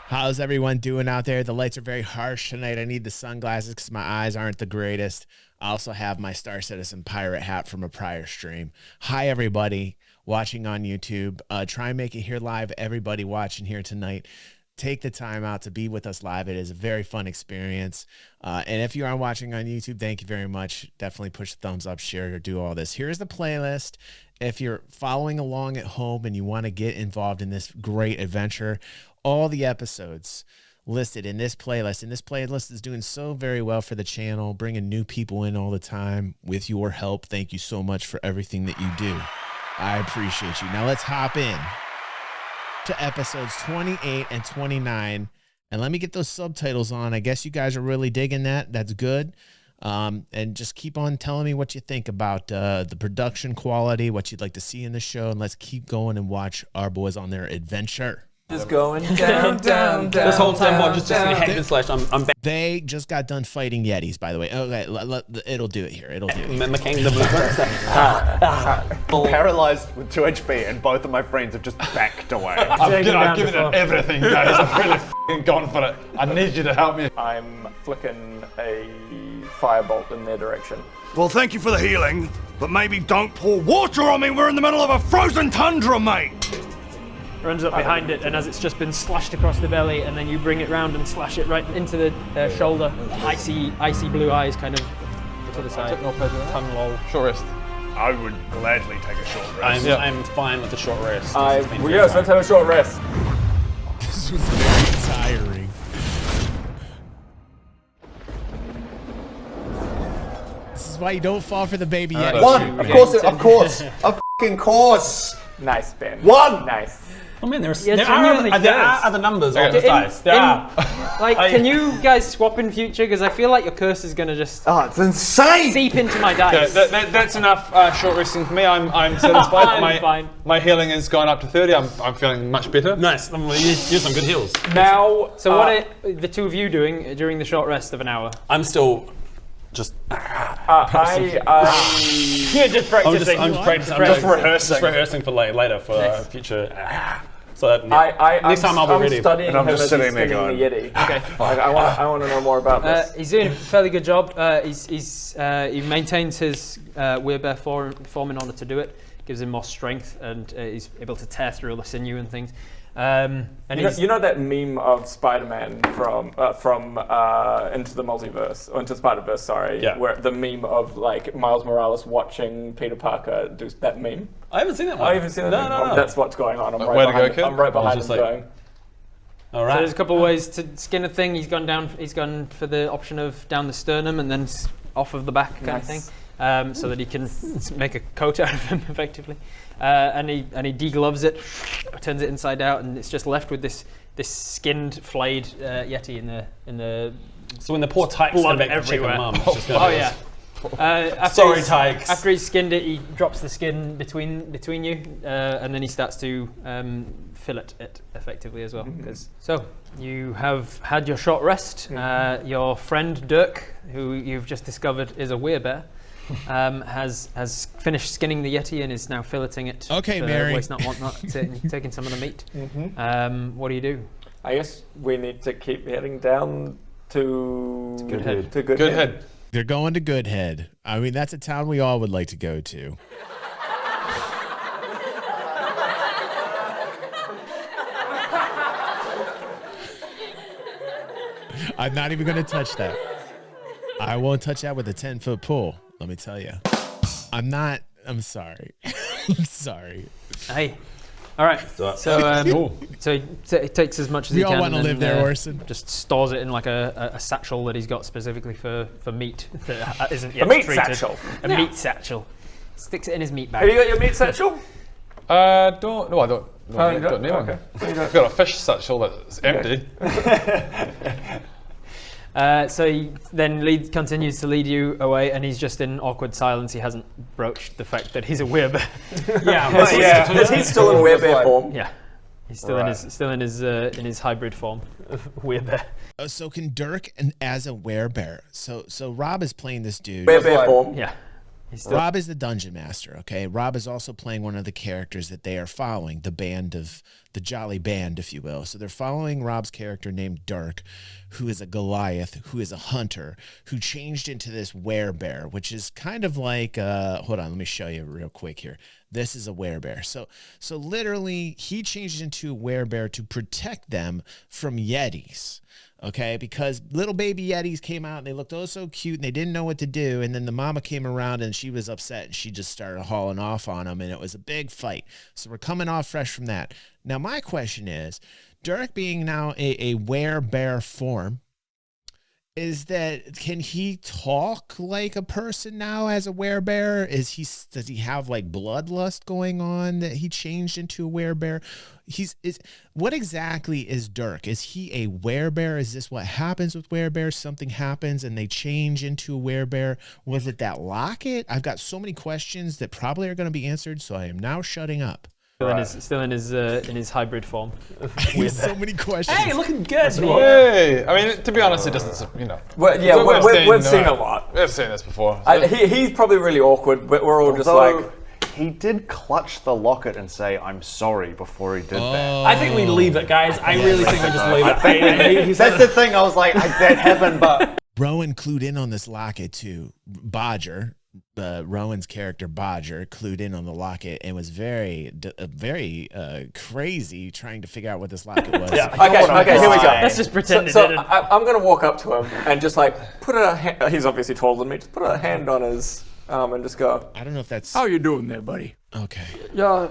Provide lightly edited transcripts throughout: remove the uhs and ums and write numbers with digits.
How's everyone doing out there? The lights are very harsh tonight. I need the sunglasses because my eyes aren't the greatest. I also have my Star Citizen pirate hat from a prior stream. Hi, everybody watching on YouTube. Try and make it here live. Everybody watching here tonight, take the time out to be with us live. It is a very fun experience. And if you are watching on YouTube, thank you very much. Definitely push the thumbs up, share, or do all this. Here's the playlist. If you're following along at home and you want to get involved in this great adventure, all the episodes listed in this playlist. And this playlist is doing so very well for the channel, bringing new people in all the time with your help. Thank you so much for everything that you do. I appreciate you. Now let's hop in to episodes 28 and 29. And let me get those subtitles on. I guess you guys are really digging that. That's good. And just keep on telling me what you think about the production quality, what you'd like to see in the show. And let's keep going and watch our boys on their adventure. Just going down, down, down. This whole time, Bodger's just in hack and slash. I'm back. They just got done fighting Yetis, by the way. Okay, it'll do it here. It'll do it. Mimicking the movements. Paralyzed with 2 HP, and both of my friends have just backed away. I've given it everything, guys. I've really f***ing gone for it. I need you to help me. I'm flicking a firebolt in their direction. Well, thank you for the healing, but maybe don't pour water on me. We're in the middle of a frozen tundra, mate. Runs up behind it, and as it's just been slashed across the belly, and then you bring it round and slash it right into the shoulder. Icy blue eyes kind of to the side. Tongue loll. Short rest. I would gladly take a short rest. I'm fine with the short rest. Yes, let's have a short rest. This was very tiring. This is why you don't fall for the baby Yeti. One, of course, of fucking course. Nice, Ben. One. Nice. Oh man, there are genuinely other numbers on the dice. There are. Like, can you guys swap in future? Because I feel like your curse is gonna just it's insane. seep into my dice. Okay, that's enough short resting for me. I'm satisfied. I'm fine. My healing has gone up to 30. I'm feeling much better. Nice. Use some good heals. Now, So what are the two of you doing during the short rest of an hour? I'm still just. You're just practicing. I'm just practicing. Just rehearsing. Just rehearsing for later for future. So that, next time I'll be ready. I'm studying And I'm him just as sitting he's there skinning going, the Yeti. Okay. I want to know more about this. He's doing a fairly good job. He maintains his werebear form in order to do it. Gives him more strength, and he's able to tear through all the sinew and things. And you know that meme of Spider-Man from Into the Multiverse, or Into Spider-Verse, sorry, where the meme of like Miles Morales watching Peter Parker do that meme. I haven't seen that one. I haven't seen that. No. That's what's going on. I'm Way to go, kid. I'm right behind him just like- going. All So right. there's a couple of ways to skin a thing. He's gone for the option of down the sternum and then off of the back kind of thing, so that he can make a coat out of him effectively. And he degloves it, turns it inside out, and it's just left with this skinned, flayed Yeti in the. So when the poor Tyke's blood back to check everywhere. on mum, it's just gonna be yeah. Sorry, Tykes. After he's skinned it, he drops the skin between you, and then he starts to fillet it effectively as well. So you have had your short rest. Your friend Dirk, who you've just discovered is a werebear, has finished skinning the Yeti and is now filleting it. Okay, for Mary. waste not, want not, taking some of the meat. What do you do? I guess we need to keep heading down to GoodHead. To GoodHead. GoodHead. They're going to GoodHead. I mean, that's a town we all would like to go to. I'm not even going to touch that. I won't touch that with a 10-foot pole, let me tell you. I'm sorry. I'm sorry. Hey. All right. So he takes as much as he We can. all want to and live then, there, Orson. Just stores it in like a satchel that he's got specifically for meat that isn't yet A meat treated. satchel. A meat satchel. Sticks it in his meat bag. Have you got your meat satchel? I don't need one. Okay. I've got a fish satchel that's empty. So he then continues to lead you away, and he's just in awkward silence. He hasn't broached the fact that he's a werebear. He's still in werebear form. Yeah, he's still in his hybrid form of werebear. So can Dirk as a werebear? So Rob is playing this dude. Werebear form. Yeah. Rob is the dungeon master, okay? Rob is also playing one of the characters that they are following, the band of the Jolly Band, if you will. So they're following Rob's character named Dirk, who is a Goliath, who is a hunter, who changed into this werebear, which is kind of like, hold on, let me show you real quick here. This is a werebear. So literally, he changed into a werebear to protect them from Yetis. Okay, because little baby Yetis came out and they looked oh so cute and they didn't know what to do. And then the mama came around and she was upset and she just started hauling off on them and it was a big fight. So we're coming off fresh from that. Now, my question is, Dirk being now a werebear form, is that, can he talk like a person now as a werebear? Does he have like bloodlust going on that he changed into a werebear? What exactly is Dirk? Is he a werebear? Is this what happens with werebears? Something happens and they change into a werebear? Was it that locket? I've got so many questions that probably are going to be answered, so I am now shutting up. Still in his hybrid form. With so many questions. Hey, looking good. Hey, I mean, to be honest, it doesn't. Well, yeah, we've seen a lot. We've seen this before. He's probably really awkward, but we're all just like. He did clutch the locket and say, "I'm sorry," before he did that. I think we leave it, guys. I really think we just leave it. That's the thing. I was like, that happened, but Rowan clued in on this locket too. Bodger, Rowan's character Bodger, clued in on the locket and was very crazy trying to figure out what this locket was. Okay, here we go. Let's just pretend so it didn't. I'm going to walk up to him and just like put a hand, he's obviously taller than me, just put a hand on his arm and just go, I don't know if that's... How you doing there, buddy? Okay. Yeah,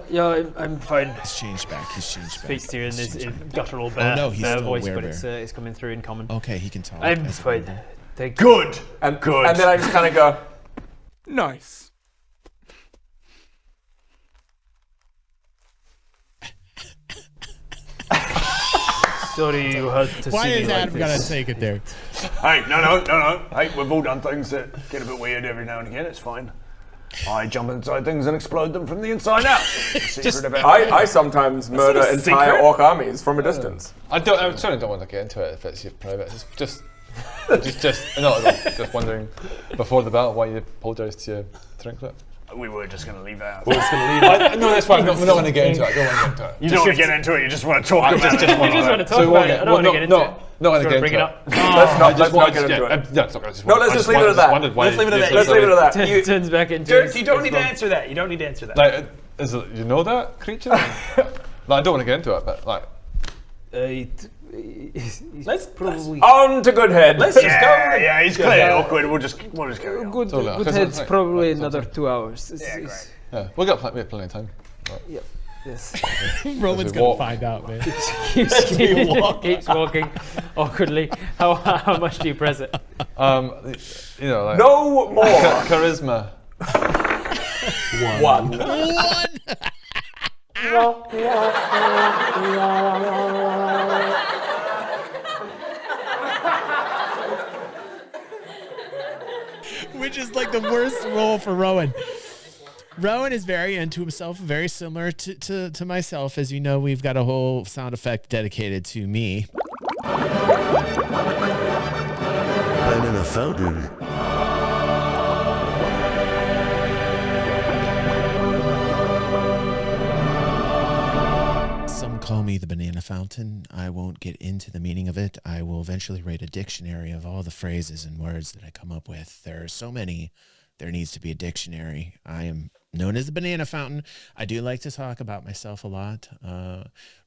I'm fine. He's changed back. Speaks to you in his guttural he's still voice, a but werebear. it's coming through in common. Okay, he can talk. I'm as a fine. werebear. Thank you. Good. and Good. And then I just kind of go, Nice. Sorry you had to Why see is me Adam like gonna this. take it there? Hey, no. Hey, we've all done things that get a bit weird every now and again. It's fine. I jump inside things and explode them from the inside out. I sometimes murder not a entire secret. orc armies from a distance. I certainly don't want to get into it if it's your private. It's just wondering before the battle why you apologised to your Trinklet. We were just going to leave that. We're just going to leave it. No, that's fine. We're not going to get into it. I don't want to get into it. You don't want to get into it, you just want to talk about it. You just want to talk about it. I don't want to get into it. Not going to get Bring into it it. up. Let's not get into it. No, let's just leave it at that. Let's leave it at that. Turns back into Dirk, you don't need to answer that. You don't need to answer that. Like, you know that creature? I don't want to get into it, but like. Let's probably. On to GoodHead. Let's just go. Yeah, he's clearly awkward. We'll just carry on. GoodHead's probably another 2 hours. Yeah, great. Yeah, we have plenty of time. Yep. Yes. Roman's gonna find out, man. Keeps walking awkwardly. How much do you press it? Like No more. Charisma. One. Which is like the worst role for Rowan. Rowan is very into himself, very similar to myself. As you know, we've got a whole sound effect dedicated to me. I'm in a fountain. Some call me the banana fountain. I won't get into the meaning of it. I will eventually write a dictionary of all the phrases and words that I come up with. There are so many, there needs to be a dictionary. I am known as the banana fountain. I do like to talk about myself a lot.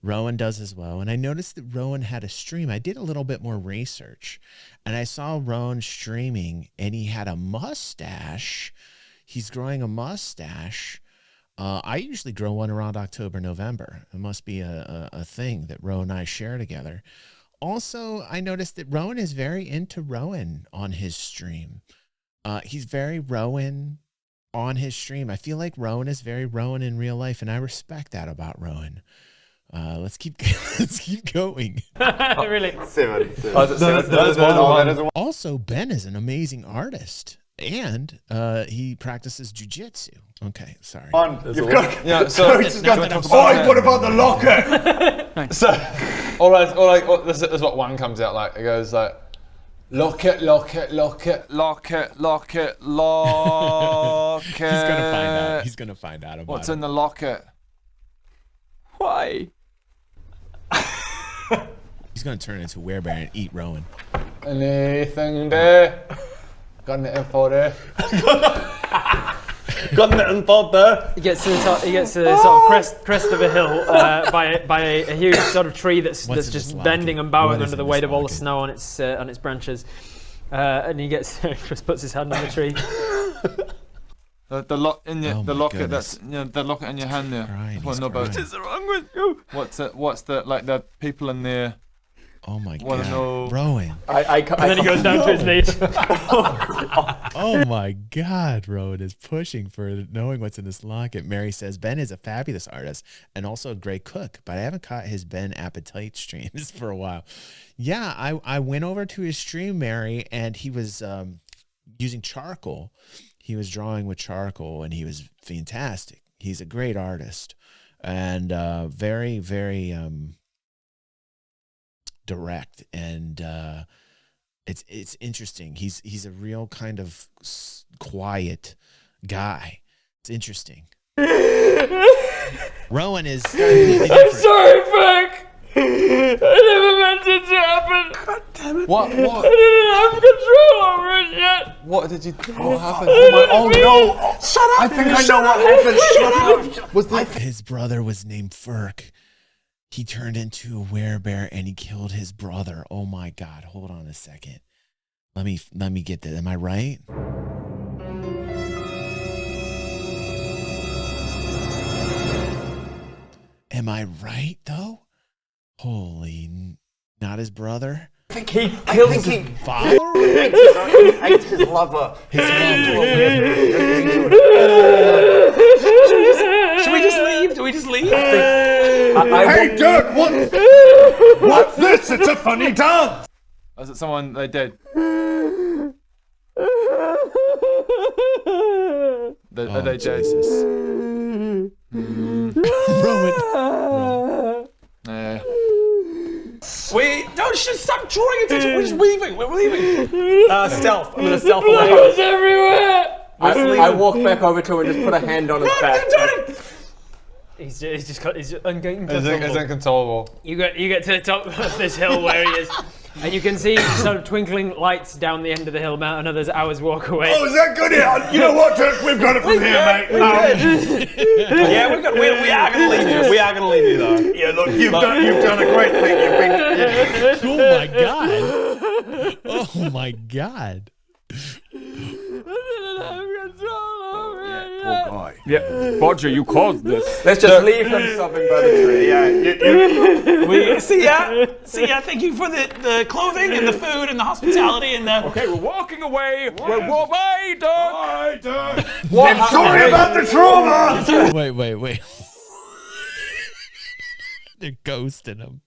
Rowan does as well. And I noticed that Rowan had a stream. I did a little bit more research and I saw Rowan streaming and he had a mustache. He's growing a mustache. I usually grow one around October, November. It must be a thing that Rowan and I share together. Also, I noticed that Rowan is very into Rowan on his stream. He's very Rowan on his stream. I feel like Rowan is very Rowan in real life, and I respect that about Rowan. Let's keep going. Really? Seven. Also, Ben is an amazing artist, and he practices jujitsu. Okay, sorry. What about the locker? So, all right. This is what one comes out like. It goes like, lock it. He's gonna find out. He's gonna find out about What's it. in the locket? Why? He's gonna turn into a werebear and eat Rowan. Anything there? Got any info there? Got the info there. He gets to the top. He gets to the sort of crest of a hill by a huge sort of tree that's just bending and bowing under the weight of all the snow on its branches. And he gets just puts his hand on the tree. The locket goodness. that's the locket in your hand there. What is wrong with you? What's the people in there? Oh my Wanna god, know- Rowan. And then he goes down to his knees. Oh my god, Rowan is pushing for knowing what's in this locket. Mary says, Ben is a fabulous artist and also a great cook, but I haven't caught his Ben appetite streams for a while. Yeah, I went over to his stream, Mary, and he was using charcoal. He was drawing with charcoal, and he was fantastic. He's a great artist and very, very direct, and it's interesting. He's a real kind of quiet guy. It's interesting. Rowan is completely different. I'm sorry, Frank. I never meant it to happen. God damn it. What? I didn't have control over it yet. What did you? What happened? Oh no! Shut up! I think I know what happened. Shut up! His brother was named Furk. He turned into a werebear and he killed his brother. Oh my god! Hold on a second. Let me get that. Am I right? Am I right though? Holy, not his brother. I think he killed his father. He ate his lover. His lover. Should we just leave? Do we just leave? Hey, Dirk, what's this? It's a funny dance. Was it someone they did? Are they dead? Jesus. Rowan. Yeah. Wait, don't just stop drawing attention. We're just leaving. We're leaving. Stealth. I'm gonna stealth Blood away. was everywhere. I walk back over to him and just put a hand on his back. He's just It's inconsolable. You get to the top of this hill where he is, and you can see sort of twinkling lights down the end of the hill. About another hour's walk away. Oh, is that good? You know what, Dirk? We've got it from here, mate. Yeah, we are gonna leave you. We are gonna leave you though. Yeah, look, you've done a great thing. You've been. Oh my god. Oh my god. Poor guy. Yeah, Bodger, you caused this. Let's just leave him sobbing by the tree. Yeah, We see ya. Thank you for the clothing and the food and the hospitality and the. Okay, we're walking away. Bye, dog. Bye, Dirk. I'm sorry about the trauma. Wait. They're ghosting him.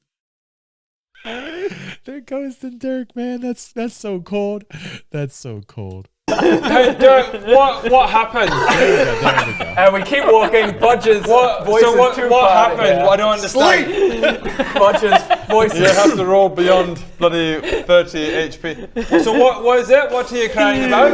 They're ghosting Dirk, man. That's so cold. That's so cold. Hey, Dirk, what happened? There we go. And we keep walking. Bodger's voice is too what far happened? here. I don't understand. Bodger's voice You is have to roll beyond bloody 30 HP. So what is it? What are you crying about?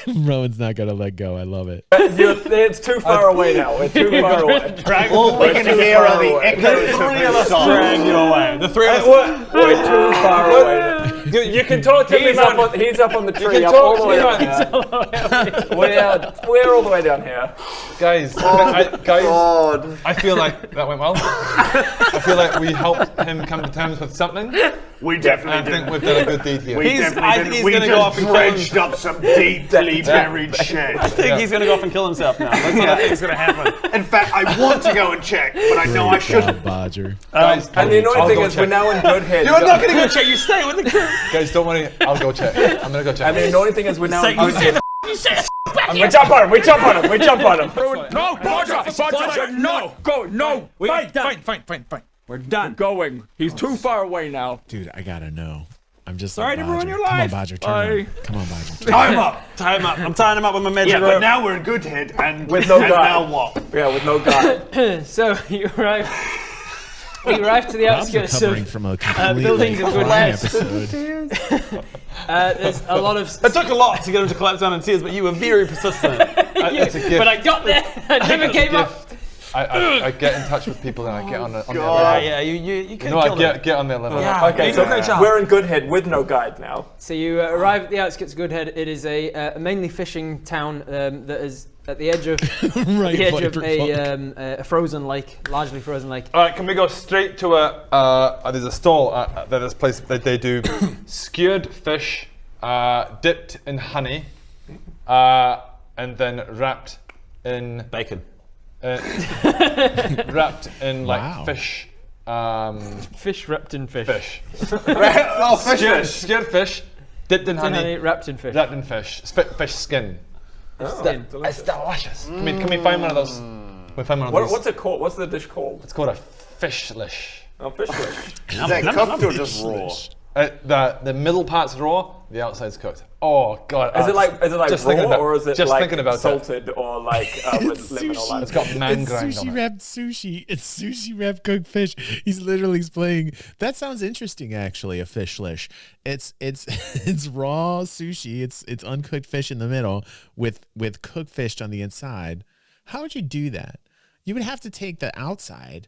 Rowan's not gonna let go. I love it. It's too far away now. We're too far away. All we can hear are the echoes of his songs. Drag you away. The three of us. We're too far away now. You can talk to me, He's up on the tree. Up all the way down here. We're all the way down here. Guys, I feel like that went well. I feel like we helped him come to terms with something. We definitely I think we've done a good deed here. I think he's we gonna just go off and kill dredged up some deeply buried shit. I think he's gonna go off and kill himself now. That's what I think is gonna happen. In fact, I want to go and check, but I know I shouldn't. Bodger. Guys, And the annoying I'll thing go is check. we're now in GoodHead. You're not gonna go check. You stay with the crew. Guys, don't worry. I'll go check. I'm gonna go check. And the annoying thing is we're now in GoodHead. You say We jump on him. We jump on him. no, Bodger, no, go, no. Fine. We're done. Going. He's too far away now. Dude, I gotta know. I'm just Sorry like to ruin Bodger. your Come on, life. Bodger. Bye. Turn around. Come on, Bodger. Tie him up. Tie him up. I'm tying him up with my magic Yeah, rope. but now we're in GoodHead, and With no guard. now what? Yeah, with no guy. So you arrive to the Bob's outskirts recovering of. from a complete buildings of good crime lights. episode. There's a lot of. It took a lot to get him to collapse down in tears, but you were very persistent. It's a gift. But I got there. I never gave up. I get in touch with people and I get on their level. Yeah, you can kill them. Get on their level. Yeah, Okay, so we're in GoodHead with no guide now. So you arrive at the outskirts of GoodHead. It is a mainly fishing town that is at the edge of a frozen lake, largely frozen lake. All right, can we go straight to there's a stall at this place that they do skewered fish, dipped in honey, and then wrapped in bacon. Wrapped in like fish. Fish wrapped in fish. Fish. Skewered fish, dipped in honey, wrapped in fish. Wrapped in fish. Fish skin. It's delicious. Can we find one of those? Can we find one of those? What's it called? What's the dish called? It's called a FISHLISH. Oh, FISHLISH. Is that cooked or just raw? The middle part's raw, the outside's cooked. Oh god! Is it like raw or is it just like thinking about salted or like with lemon or lime? It's got man grind It's on sushi it. wrapped sushi. It's sushi wrapped cooked fish. He's literally explaining. That sounds interesting, actually. A FISHLISH. It's raw sushi. It's uncooked fish in the middle with cooked fish on the inside. How would you do that? You would have to take the outside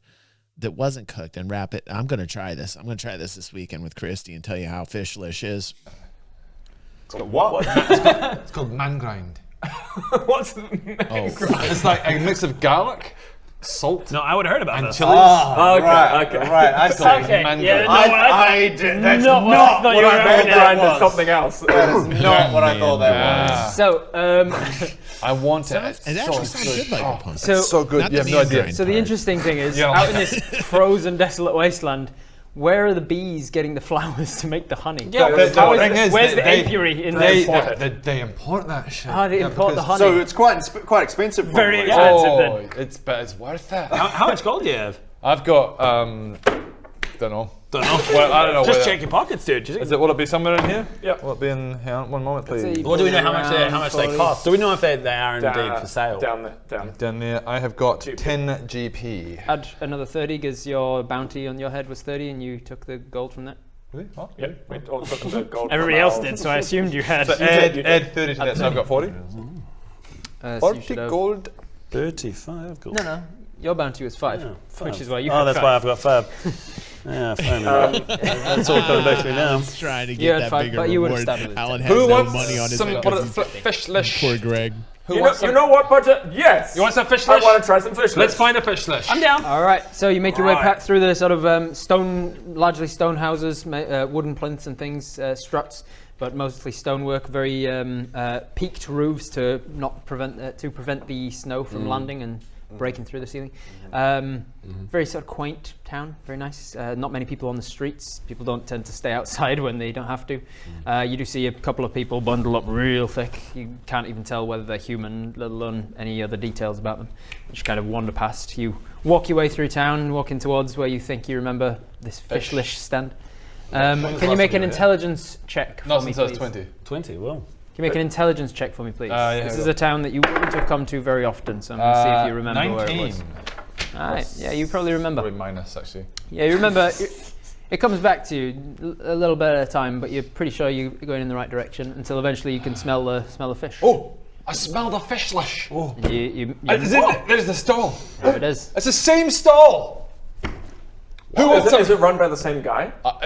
that wasn't cooked and wrap it. I'm gonna try this. I'm gonna try this weekend with Christy and tell you how FISHLISH is. What? It's called man grind. What's It's like a mix of garlic, salt, No, I would have heard about and this. chilies. okay. Right, I see. Man Yeah, grind. That's not what I thought you were Man hearing. grind is something else. That is not what I thought that was. So, I want it. It actually sounds good like a pumpkin. So good. Not You the have no man idea. grind so the part. interesting thing is, Yeah. out in this frozen, desolate wasteland, where are the bees getting the flowers to make the honey? Yeah, Where's the apiary in they there? They import that shit. They import the honey. So it's quite expensive. Very probably. expensive. But it's worth it. How much gold do you have? I've got don't know. Don't know. Well, I don't know. Just whether- check your pockets, dude. Will it be somewhere in here? Yeah. Will it be in here? One moment, please. Well, do we know how much they cost? Do we know if they are indeed Down- for sale? Down there. Down there, I have got 10 GP. Add another 30 because your bounty on your head was 30 and you took the gold from that. Really? What? Yeah, we all took the gold. Everybody from else our- did, so I assumed you had. So add 30 to that, so I've got 40. So you 40 should have- gold. 35 gold. No. Your bounty was 5, which is why you Oh, had that's 5. why I've got 5. Yeah, fine. That's all coming back to me now. He's trying to You get had that 5, bigger but you would have reward. started with Alan 10. has Who no wants money on his some account. FISHLISH? Poor Greg. Who You wants know, some? you know what, Bodger? Yes. You want some I FISHLISH? want to try some FISHLISH. Let's find a FISHLISH. I'm down. All right, so you make your way back through the sort of largely stone houses, wooden plinths and things, struts, but mostly stonework. Very peaked roofs to prevent the snow from landing and breaking through the ceiling. Very sort of quaint town, very nice. Not many people on the streets. People don't tend to stay outside when they don't have to. You do see a couple of people bundled up real thick. You can't even tell whether they're human, let alone any other details about them. You just kind of wander past. You walk your way through town, walking towards where you think you remember this FISHLISH stand. Can you make an intelligence check for Not me, since I was please? 20. 20, well. Can you make an intelligence check for me, please? Yeah, This I is will. a town that you wouldn't have come to very often, so I'm going to see if you remember where it 19. was. All right, yeah, you probably remember. Probably minus, actually. Yeah, you remember. It comes back to you a little bit at a time, but you're pretty sure you're going in the right direction until eventually you can smell the fish. Oh, I smell the FISHLISH. Oh. There's the stall. There it is. It's the same stall. Who wants some? Is it run by the same guy? I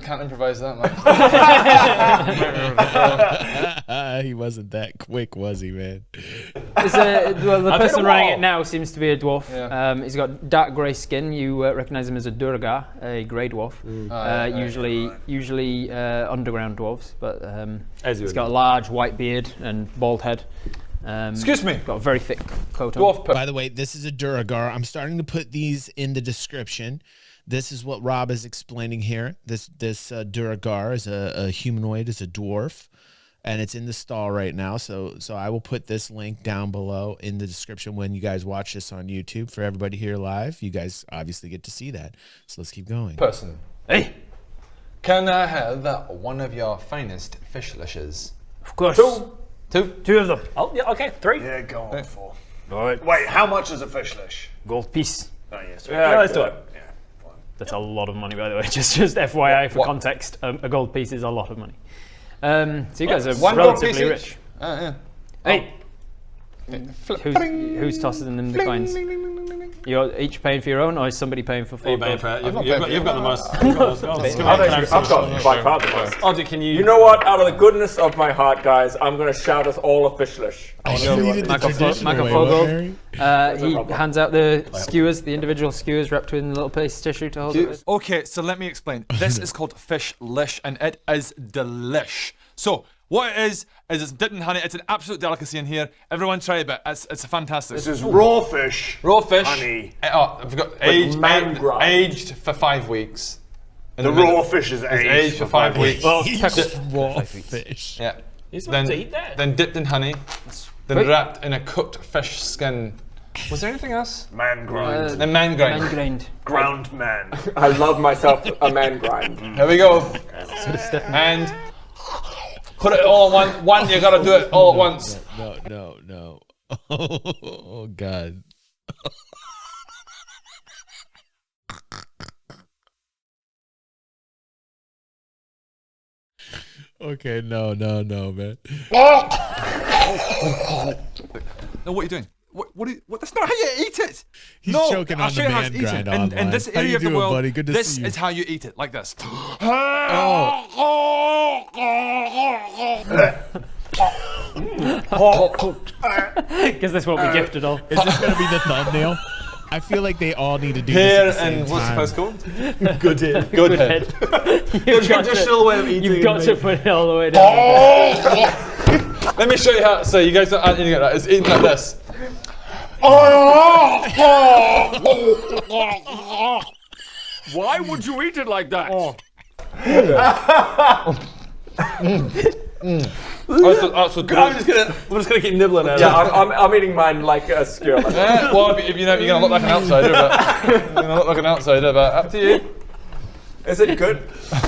can't improvise that much. He wasn't that quick, was he, man? The person running it now seems to be a dwarf. Yeah. He's got dark grey skin. You recognise him as a Durgar, a grey dwarf. Usually underground dwarves, but he's got a large white beard and bald head. Excuse me. Got a very thick coat on. Dwarf By the way, this is a Duragar. I'm starting to put these in the description. This is what Rob is explaining here. This Duragar is a humanoid, is a dwarf, and it's in the stall right now. So I will put this link down below in the description when you guys watch this on YouTube. For everybody here live, you guys obviously get to see that. So let's keep going. Person. Hey. Can I have one of your finest FISHLISHs? Of course. Two of them. Oh, yeah, okay. 3. Yeah, go on for. All right. Wait, how much is a FISHLISH? Gold piece. Oh, yes. Yeah, let's do it. Yeah, fine. That's a lot of money, by the way. Just FYI for context, a gold piece is a lot of money. So you guys are One gold relatively piece rich. each? Yeah. Hey, Who's tossing them the coins? You're each paying for your own, or is somebody paying for 4 gold? You've got the most. I've got by far the most. Oddy, can you? You know what? Out of the goodness of my heart, guys, I'm going to shout us all a FISHLISH. He hands out the skewers, the individual skewers wrapped in a little piece of tissue to hold it. Okay, so let me explain. This is called FISHLISH, and it is delish. So what it is it's dipped in honey. It's an absolute delicacy in here. Everyone try it, it's a fantastic. This is raw fish. Raw fish. Honey. I've got aged for 5 weeks. The raw fish is aged for 5 weeks. Raw fish. Yeah. You're supposed to eat that. Then dipped in honey. Then wrapped in a cooked fish skin. Was there anything else? Man grind. Then man grind. Man grind. Ground man. I love myself a man grind. Here we go. And put it all in one. You gotta do it all at once. No. Oh God. Okay, no, man. No, what are you doing? What? That's not how you eat it. He's no, choking I'll on show the you how man it's eaten. grind In this area of the world, buddy? Good to this see you. is how you eat it, like this. Because this won't be gifted all. Is this gonna be the thumbnail? I feel like they all need to do Here this at the same and what's the time. post called? GoodHead. GoodHead. You've got Traditional way of eating. You've got to put it all the way down. Let me show you how. So you guys aren't eating it like this. It's eating like this. Why would you eat it like that? We're just gonna keep nibbling at it. Yeah, I'm eating mine like a skewer. Well, if you know, you're gonna look like an outsider, but up to you. Is it good?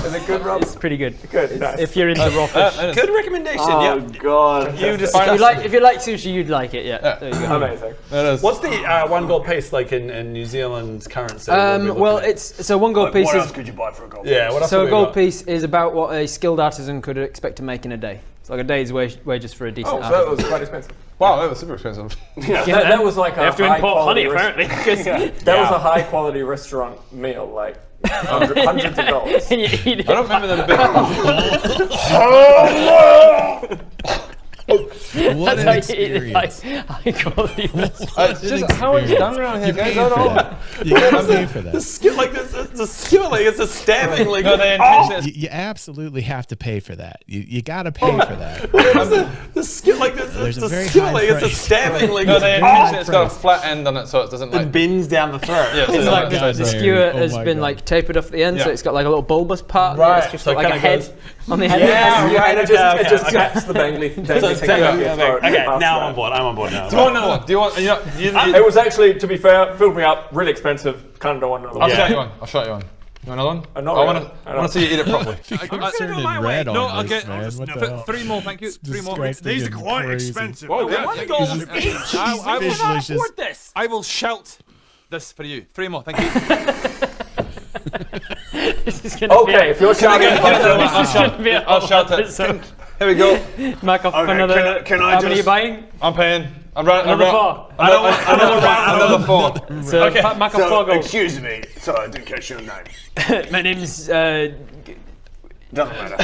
Is it good, Rob? It's pretty good. Good. Nice. If you're into raw fish. Good recommendation. Oh God. You just. If you like sushi, you'd like it. Yeah. There you go. Amazing. It is. What's the 1 gold piece like in New Zealand's currency? Well, it's so 1 gold piece What is else could you buy for a gold? Yeah. What else? so have a we gold got? piece is about what a skilled artisan could expect to make in a day. It's like a day's wages for a decent Oh, so that artisan. was quite expensive. Wow, that was super expensive. Yeah, that was like a They have to high import honey, quality apparently. That was a high quality restaurant meal, like hundreds of dollars. And you eat it. I don't remember them What That's an how you eat it, like experience. high quality restaurant. It's just how it's done around here, guys. I For don't know. that. You gotta pay for that. Skill like this. It's a skill like it's a stabbing like. No, they intentionally. You absolutely have to pay for that. You gotta pay for that. The skill like this. There's It's a a very skill high like it's a price. stabbing like. No, they intentionally. It's got a flat end on it, so it doesn't like. It bends down the throat. Yeah, so It's like it's the Very- skewer oh has my been God. like tapered off the end, so Yeah. it's got like a little bulbous part. Right, It's just so it got like a kinda head goes- on the head. Yeah, and it just okay. taps the dangly thing. Okay, now I'm on board. I'm on board now. Do you want another one? Do you want? It was actually, to be fair, filled me up. Really expensive. Kind of don't want another I'll one. show you one. I'll show you one. You want another one? not I really. want to see you eat it properly. Concerned in red No, on this, okay. man. What the hell? 3 more, thank you. It's 3 more. distracting These are and quite crazy. expensive. Whoa, Yeah. one gold each. Fishlicious. this. I will shout this for you. 3 more, thank you. This is gonna be Okay, if you're shouting, this is gonna be a I'll whole shout it. episode. Here we go. Mark off Okay, another. can I how many are you just- buying? I'm paying. I'm running. Another 4. Another 4. So Mark off 4 So, gold. excuse me. Sorry, I didn't catch your name. My name's Doesn't matter.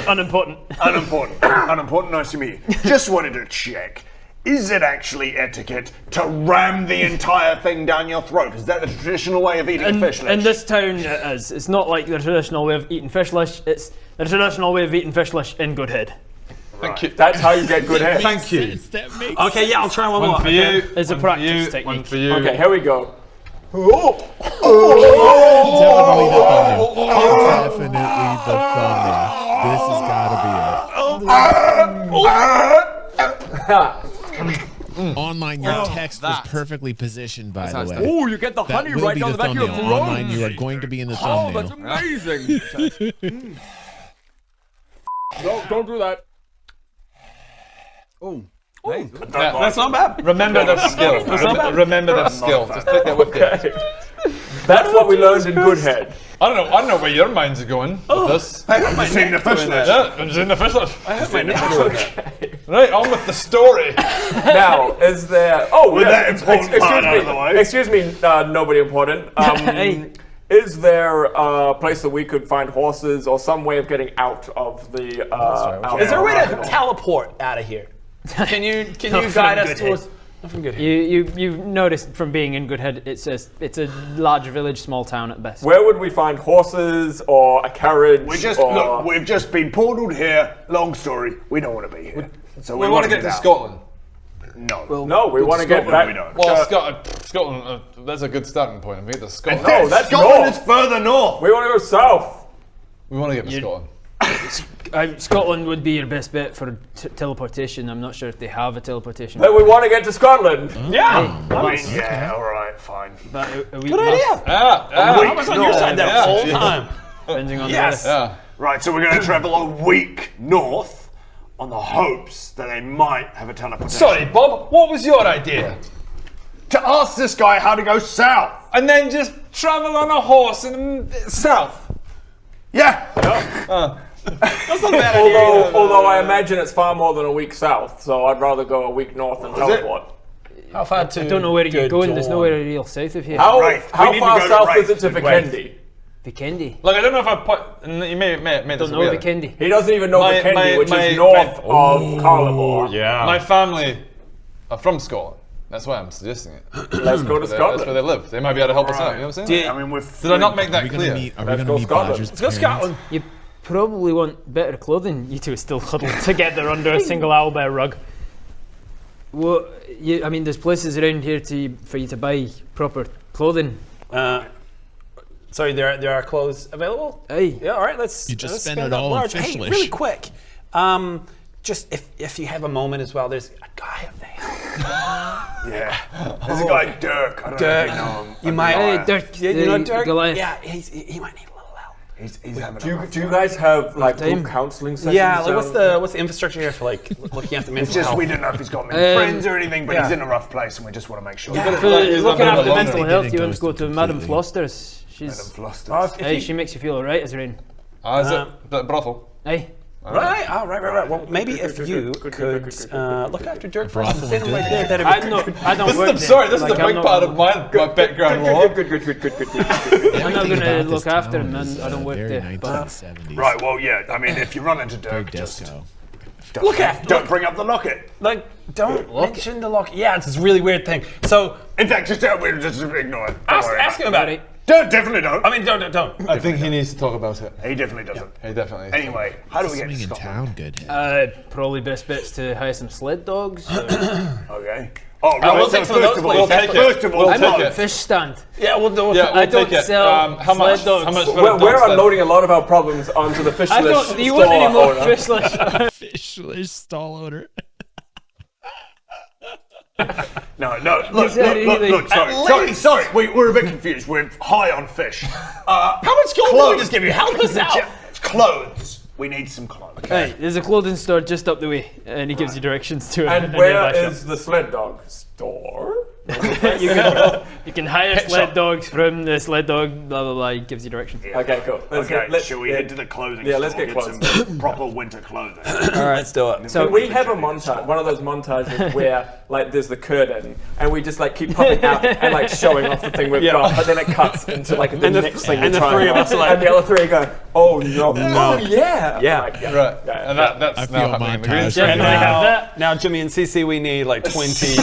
unimportant. Unimportant. Nice to meet you. Just wanted to check. Is it actually etiquette to ram the entire thing down your throat? Is that the traditional way of eating fish lish? In this town, it is. It's not like the traditional way of eating FISHLISH. It's the traditional way of eating FISHLISH in GoodHead. Thank you. that's how you get good head. Thank you. Sense, that makes Okay, yeah, I'll try one more. One for you. It's a one practice for you, technique. One for you. Okay, here we go. Definitely the thumbnail. Definitely the thumbnail. This has gotta be it. Online, your text was perfectly positioned, by the way. Oh, you get the That honey will right be down the the back of your thumbnail. throat. Online, you are going to be in the Oh, that's thumbnail. amazing. No, don't do that. Yeah, That's not bad. remember their skill. Remember their skill. Just take that with you. That's what we learned in GoodHead. I don't know where your minds are going with this. I'm just seeing the fish list. Yeah, I'm just in the fish list. I have my neck. Right, on with the story. Now, is there? Oh, With yes, that important part out of the way. Excuse me, nobody important. Hey. Is there a place that we could find horses or some way of getting out of the? Is there a way to teleport out of here? Can you guide us towards? Not from GoodHead. You've noticed from being in GoodHead, it's a large village, small town at best. Where would we find horses or a carriage? Look, we've just been portaled here. Long story. We don't want to be here. So We want to get to out. Scotland. No. No, we want to get back. we don't. Well, Scotland, that's a good starting point. I mean, the Scotland. No, that's Scotland north. is further north. We want to go south. We want to get to Scotland. Scotland would be your best bet for teleportation. I'm not sure if they have a teleportation. Then we want to get to Scotland. Yeah. Yeah, all right, fine. But a week Good north, idea. I was on your side that whole time. depending on Yes. the weather. Yeah. Right, so we're going to travel a week north on the hopes that they might have a teleportation. Sorry, Bob, what was your idea? To ask this guy how to go south. And then just travel on a horse in south. Yeah. That's not a bad idea. Although I imagine it's far more than a week south, so I'd rather go a week north and teleport. How far to? I don't know where you're going. There's nowhere real south of here. How Right, we how need to far go to south right is it to and west. Vikendi? Vikendi. Look, I don't know if I put. You may this Don't know weird. Vikendi. He doesn't even know My- Vikendi, my- which my- is north my- of Carlibor. Yeah. My family are from Scotland. That's why I'm suggesting it. Let's go to That's where Scotland. they live. They might be able to help us out. You know what I'm saying? I mean, Did I not make that Are we clear? gonna meet? Are we Let's gonna go meet Scotland. Bodger's Let's go parents? Scotland. You probably want better clothing. You two are still huddled together under a single owlbear rug. Well, I mean, there's places around here for you to buy proper clothing. Sorry, there are clothes available. Aye. Yeah, all right. Let's. You just let's spend spend it up all in large. Hey, FISHLISH. really quick. Just if you have a moment as well, there's a guy up there. Yeah. There's a guy, Dirk. I don't know if you know him. You might. Hey, Dirk, You know Dirk? Goliath. Yeah, he might need a little help. He's having Do a you, do you guys have like Time. group counseling sessions? Yeah, like down? what's the infrastructure here for like looking after mental It's just health? we don't know if he's got many friends or anything, but he's in a rough place, and we just want to make sure. For He's looking not after gonna mental belong. health, Didn't you want to go ghost to him Madam completely. Floster's. She's, Flustered. hey, she makes you feel alright as rain. Is it the brothel? Hey, Right. Oh, right. Well, maybe if you could look after Dirk for us and brothel send him would right do there. That'd I be don't. I don't work I'm there. sorry, this is Like, a I'm big not- part of my background lore. I'm not Everything gonna about look this after town him, man. is, I don't work very there. 1970s. Right. Well, yeah. I mean, if you run into Very Dirk, just disco. don't bring up the locket. Like, don't mention the lock. Yeah, it's this really weird thing. So In fact, just ignore it. Don't ask him about it. Definitely don't. I mean, don't. I think he needs to talk about it. He definitely doesn't. He definitely. Anyway, how do we get to Swing in Scotland? town, GoodHead. Probably best bet's to hire some sled dogs. or- Okay. Oh, right. we'll so take some of first those, of all, please. We'll take it. first of all, We'll I'm take not it. a fish stand. Yeah, we'll do it. Yeah, I we'll don't take it. sell How much? sled dogs. How much for We're, a dog we're sled? unloading a lot of our problems onto the I FISHLISH don't. Do you want any more owner. FISHLISH? FISHLISH stall owner. No, look, that sorry. We're a bit confused. We're high on fish. How much gold did we just give you? Help us out. Clothes. We need some clothes. Hey, there's a clothing store just up the way, and he gives you directions to it. And where is the sled dog store? You can hire sled dogs from the sled dog. Blah blah blah. He gives you directions. Okay, cool. Shall we head to the clothing Yeah, store? let's get get some proper winter clothing. All right, let's do it. So we have a montage, one of those montages where like there's the curtain, and we just like keep popping out and like showing off the thing we've got, but then it cuts into like the next thing. and we're the trying three of on. us are like- and the other three go, oh no, oh yeah, Yeah. Like, Right. And that's I now feel happening. in the montage. green screen. Can I have that? Now, Jimmy and Cece, we need like 20.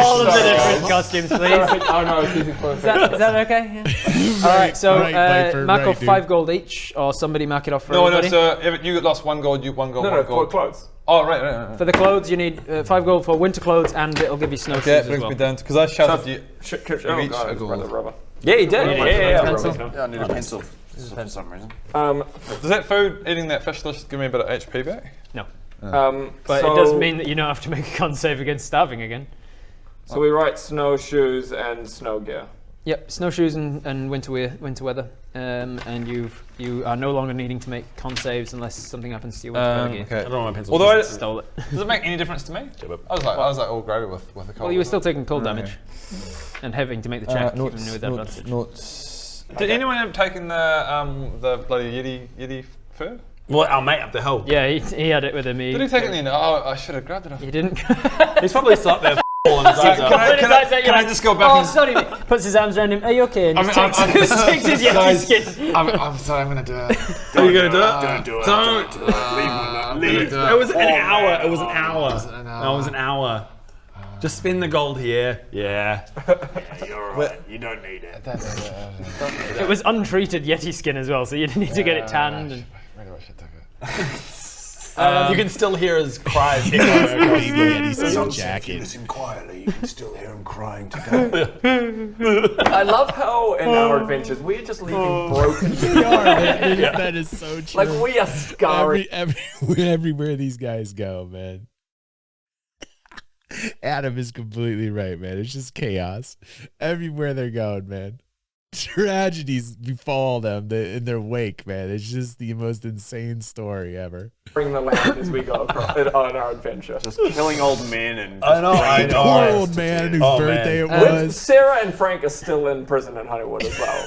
All of the different costumes, please. oh no, it's easy for Is that okay? Yeah. All right, so right, Viper, mark right, off dude. 5 gold each, or somebody mark it off for No, everybody. so if you lost 1 gold, you 1 gold, No, 1 no, for gold. clothes. Oh, right. For the clothes, you need 5 gold for winter clothes, and it'll give you snowshoes Okay, it as brings well. me down because I shouted you. Oh each god, a it's gold. brother rubber. Yeah, he did. Yeah. Pencil. Yeah, I need a pencil for some reason. Does that food eating that fish dish give me a bit of HP back? No, But but it does mean that you don't have to make a con save against starving again. So we write snowshoes and snow gear. Yep, snowshoes and winter weather, and you are no longer needing to make con saves unless something happens to your winter weather gear. Okay. I don't know my pencil. Although, Stole it. does it make any difference to me? I was like all gravy with the cold. Well, you were still taking cold damage and having to make the check even with advantage. Notes. Did anyone end up taking the bloody Yeti fur? Well, our mate up the hill. Yeah, he had it with him. Did he take it in the end? Oh, I should have grabbed it off. He didn't. He's probably still up there falling his eyes out. Can I just go back Oh, and... sorry. Puts his arms around him. Are you okay? And just takes his Yeti Guys, skin. I'm sorry, I'm going to do it. Are you going to do it? Don't do it. Don't. Leave him. Leave. It was an hour. It was an It hour. was an hour. Just spin the gold here. Yeah. You're alright. You don't need it. It was untreated Yeti skin as well, so you didn't need to get it tanned. And... Maybe I should take it. You can still hear his cries. Some jacket. Listen quietly. You can still hear him crying today. I love how in our adventures we are just leaving broken. That is so true. Like we are scarring. Everywhere these guys go, man. Adam is completely right, man. It's just chaos everywhere they're going, man. Tragedies befall them in their wake, man. It's just the most insane story ever. Bring the land as we go on our adventure. Just killing old men and. I know. Poor old man whose birthday it was. Sarah and Frank are still in prison in Hollywood as well.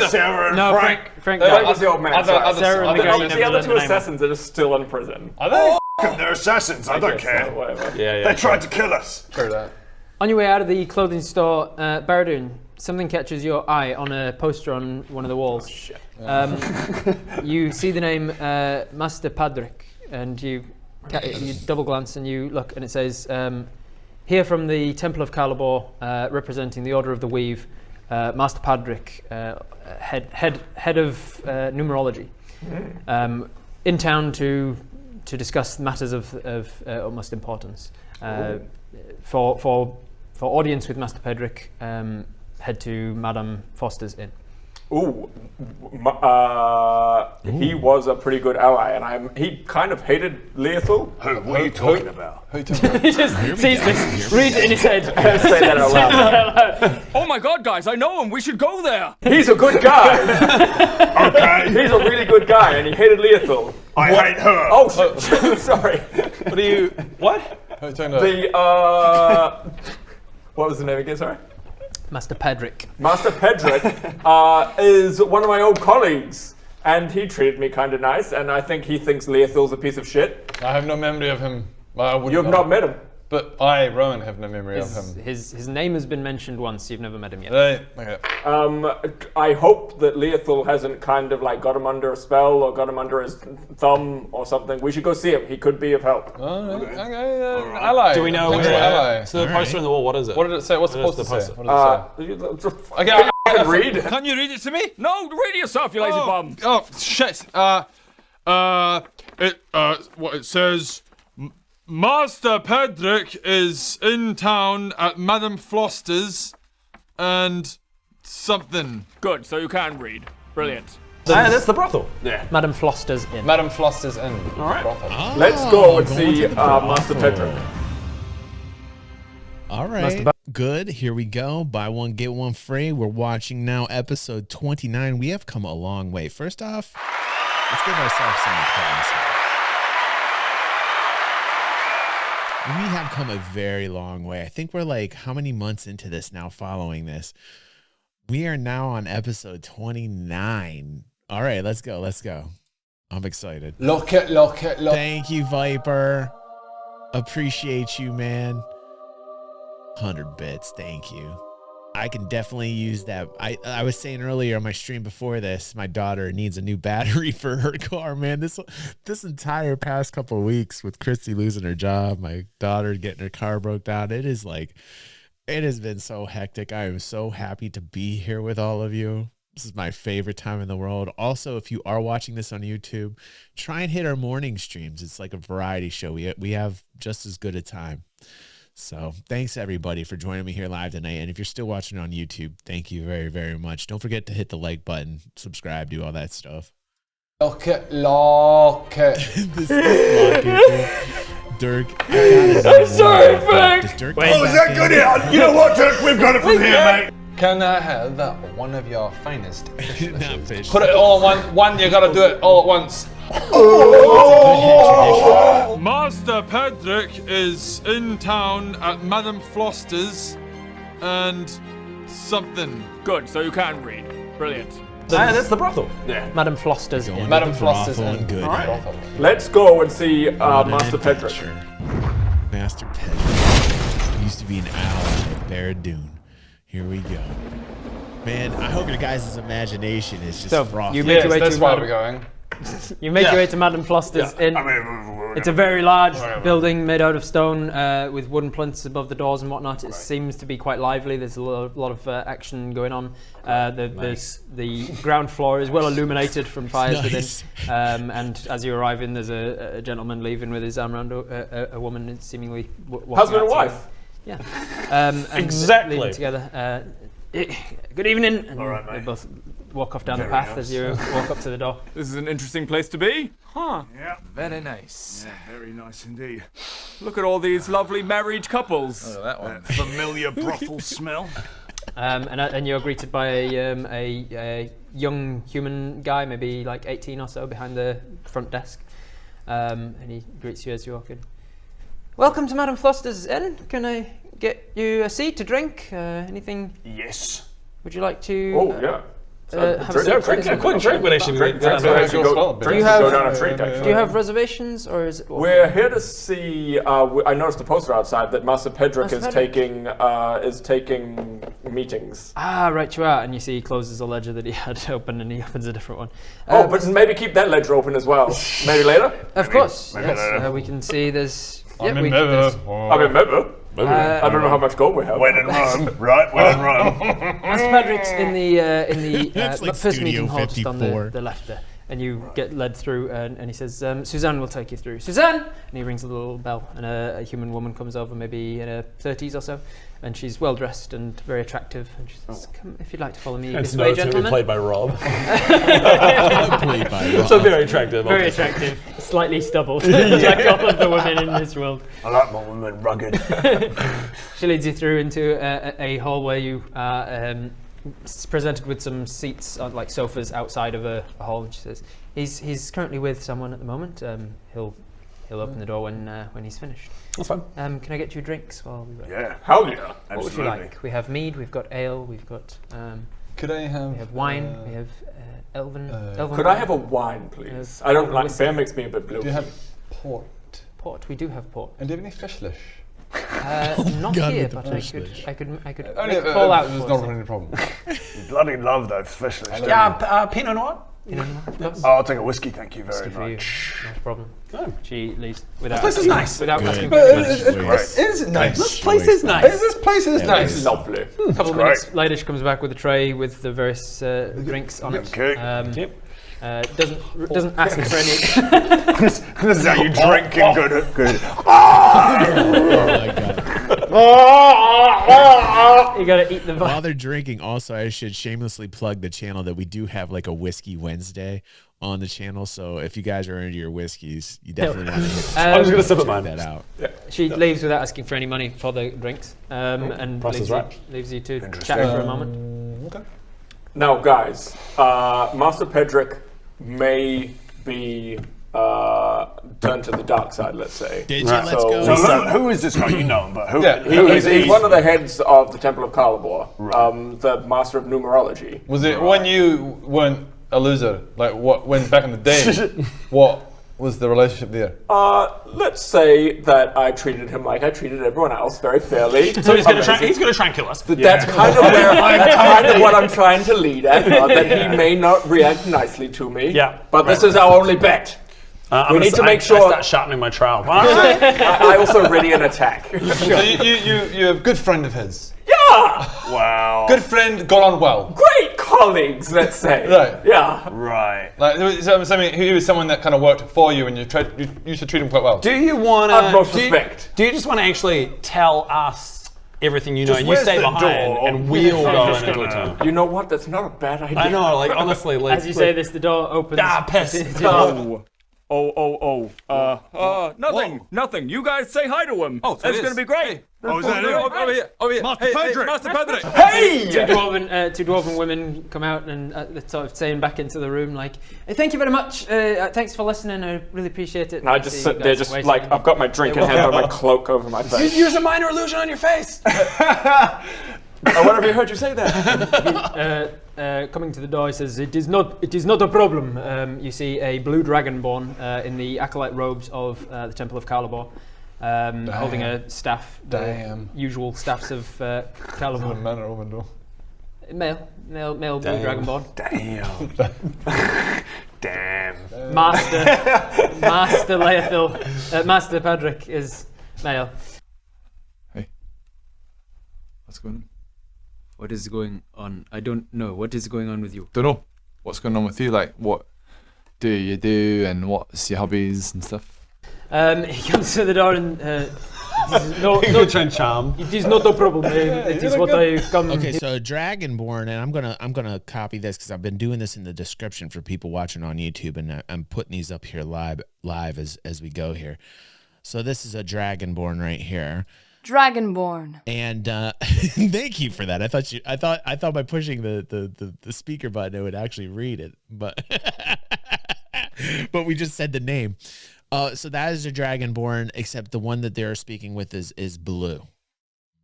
Sarah and No, Frank. Frank. Frank was the old man. sorry. Sarah and the guy you The never other learned two the name of. assassins are just still in prison. Are they? They're assassins. I don't guess care. so, whatever. Yeah, They tried to kill us. True that. On your way out of the clothing store, Baradun, something catches your eye on a poster on one of the walls. Shit. You see the name Master Padrick, and you double glance and you look, and it says, here from the Temple of Calibor, representing the Order of the Weave, Master Padrick, head of numerology, in town to discuss matters of utmost importance. For audience with Master Pedrick, head to Madame Foster's Inn. Ooh, he was a pretty good ally, and he kind of hated Leothul. What are you talking about? He just sees this, reads it in his head. Say that out loud. Oh my god, guys, I know him. We should go there. He's a good guy. Okay. He's a really good guy, and he hated Leothul. I hate her. Oh, shit. Sorry. What are you... What? Who turned up? What was the name again, sorry? Master Pedrick. Master Pedrick is one of my old colleagues, and he treated me kind of nice, and I think he thinks Leothul's a piece of shit. I have no memory of him. You have not met him. But I, Rowan, have no memory of him. His name has been mentioned once. You've never met him yet. Right. Okay. I hope that Leothul hasn't kind of like got him under a spell or got him under his thumb or something. We should go see him. He could be of help. Okay. Ally. Do we know Thanks for ally. So the poster on the wall, what is it? What did it say? What's What supposed is to the say? poster? What does it say? Okay, I can read. Can you read it to me? No, read it yourself, you lazy bum. Oh shit! It says, Master Pedrick is in town at Madame Foster's, and something. Good, so you can read. Brilliant. That's the brothel. Madame Foster's Inn. Madame Foster's Inn. All right. Let's go and going see to the Master brothel. Pedrick. All right, good. Here we go. Buy one, get one free. We're watching now episode 29. We have come a long way. First off, let's give ourselves some applause here. We have come a very long way. I think we're like, how many months into this now following this? We are now on episode 29. All right, let's go. Let's go. I'm excited. Look it. Thank you, Viper. Appreciate you, man. 100 bits. Thank you. I can definitely use that. I was saying earlier on my stream before this, my daughter needs a new battery for her car, man. This entire past couple of weeks with Christy losing her job, my daughter getting her car broke down, it has been so hectic. I am so happy to be here with all of you. This is my favorite time in the world. Also, if you are watching this on YouTube, try and hit our morning streams. It's like a variety show. We have just as good a time. So thanks everybody for joining me here live tonight. And if you're still watching on YouTube, thank you very, very much. Don't forget to hit the like button, subscribe, do all that stuff. Look it. This Dirk. I'm sorry, Frank. Does Dirk Oh, is that good? You know what, Dirk? We've got it from here, mate. Can I have one of your finest fish Not dishes? fish. Put it all in one. You gotta do it all at once. Master Pedrick is in town at Madame Foster's, and something. Good, so you can read. Brilliant. That's the brothel. Yeah. Madame Floster's in. Madame Floster's brothel in. and good. Let's go and see What an Master Pedrick. adventure. Master Pedrick used to be an ally of Baradun. Here we go. Man, I hope your guys' imagination is just frothy. You make your way that's to why we're going. You make your way to Madame Floster's Inn. It's a very large building made out of stone with wooden plinths above the doors and whatnot. It seems to be quite lively. There's a lot of action going on. The ground floor is well illuminated from fires within. And as you arrive in, there's a gentleman leaving with his arm around a woman seemingly walking Husband and outside. wife. Yeah. And Exactly. leaving together. Good evening. And All right, they mate. both walk off down the Very path nice. as you walk up to the door. This is an interesting place to be. Huh. Yeah. Very nice. Very nice indeed. Look at all these lovely married couples. Look at that one. That familiar brothel smell. And you're greeted by a young human guy, maybe like 18 or so, behind the front desk. And he greets you as you walk in. Welcome to Madame Floster's Inn. Can I get you a seat, a drink, anything? Yes. Would you like to? Oh, yeah. Have a Drink. seat? A quick drink would actually be Drinks Yeah, actually go go, well, drinks but- go down a treat, actually. Do you have reservations, or is it? We're here to see. I noticed a poster outside that Master Pedrick Master is taking meetings. Ah, right, you are. And you see he closes a ledger that he had open, and he opens a different one. But maybe keep that ledger open as well. Maybe later. Of course, maybe yes. later. We can see there's. I mean, maybe. I mean, maybe. I don't know how much gold we have. When in Rome, right? When in Rome. Master Pedrick's in the That's like first Studio meeting hall, just on 54. the left there. And you get led through, and he says, Suzanne will take you through. Suzanne! And he rings a little bell, and a human woman comes over, maybe in her 30s or so, and she's well dressed and very attractive. And she says, "Come, if you'd like to follow me And this way, Snow's going to be gentlemen." played by Rob. Played by Rob. So very attractive. Very obviously. attractive, slightly stubbled, like all of the women in this world. I like my women rugged. She leads you through into a hall where you are presented with some seats, like sofas, outside of a hall. And she says, "He's currently with someone at the moment. He'll open the door when he's finished. That's fine. Can I get you drinks while we wait? Yeah. Hell yeah. What would you like? We have mead. We've got ale. We've got Could I have? we have wine. We have elven. Could I have a wine, please? I don't like beer. Makes me a bit blue. Do you have port? port? We do have port. And do you have any fishlish? Not God, here, with the but I could Only call out. There's for not some. any problem. Bloody love those fish lips. Yeah, Pinot Noir. Of course. Oh, I'll take a whiskey, thank you very Good for you. much. Not a problem. Oh. She leaves without. This place is asking- nice. Without Good. asking. But permission. Is it nice? This place is nice. This place is Yeah, nice. Lovely. A couple of minutes later, she comes back with a tray with the various drinks on it. Okay. Yep. Doesn't ask for any. This is how you drink in good. Oh my god. You gotta eat the While vine. they're drinking, also, I should shamelessly plug the channel that we do have like a Whiskey Wednesday on the channel. So if you guys are into your whiskeys, you definitely want to hit I'm just going to sip at check mine. that out. She leaves without asking for any money for the drinks, and Price is leaves you to Interesting. chat for a moment. Okay. Now, guys, Master Pedrick may be turned to the dark side, let's say. Did you? Let's So- go. So who is this guy? You know him, but who? Yeah, who He's, is he's he? one of the heads of the Temple of Calibor, the master of numerology. Was it when you weren't a loser? Like what? When back in the day, what was the relationship there? Let's say that I treated him like I treated everyone else, very fairly. So he's going to Amazing. try and kill us. That's kind of where that's kind of what I'm trying to lead at. That he may not react nicely to me. Yeah. But this is our only bet. I'm need to gonna- make I sure- start sharpening my trowel. I also ready an attack. So you're a good friend of his. Yeah. Wow. Good friend, got on well. Great colleagues, let's say. Right. Yeah. Right. Like so he was someone that kind of worked for you, and you used to treat him quite well. Do you want Utmost to? respect. Do you just want to actually tell us everything you know, Just and you where's stay the behind, door? and we'll go just in into a gonna- town? You know what? That's not a bad idea. I know, like honestly, like, As you say this, the door opens. piss. Nothing. You guys say hi to him. Oh, so It's it going to is. be great. Oh, is that it? Over here. Master Hey, Pedrick. Master Pedrick. Two dwarven women come out and they're sort of saying back into the room like, "Hey, thank you very much. Thanks for listening. I really appreciate it." And I just sit there, just like I've got my drink and have my cloak over my face. Use a minor illusion on your face. What have you heard you say that? Coming to the door, he says, "It is not a problem." You see a blue dragonborn in the acolyte robes of the Temple of Calibor, holding a staff. Damn. Usual staffs of Calibor. Male blue dragonborn. Damn. Damn. Master Leothil, Master Padrick is male. Hey, what's going on? What is going on? I don't know. What is going on with you? Don't know. What's going on with you? Like, what do you do and what's your hobbies and stuff? He comes to the door and try and charm. It is not a problem. It is what I've come. Okay, so Dragonborn, and I'm gonna copy this because I've been doing this in the description for people watching on YouTube, and I'm putting these up here live as we go here. So this is a Dragonborn right here. Dragonborn. And thank you for that. I thought by pushing the speaker button it would actually read it, but but we just said the name. So that is a Dragonborn, except the one that they're speaking with is blue.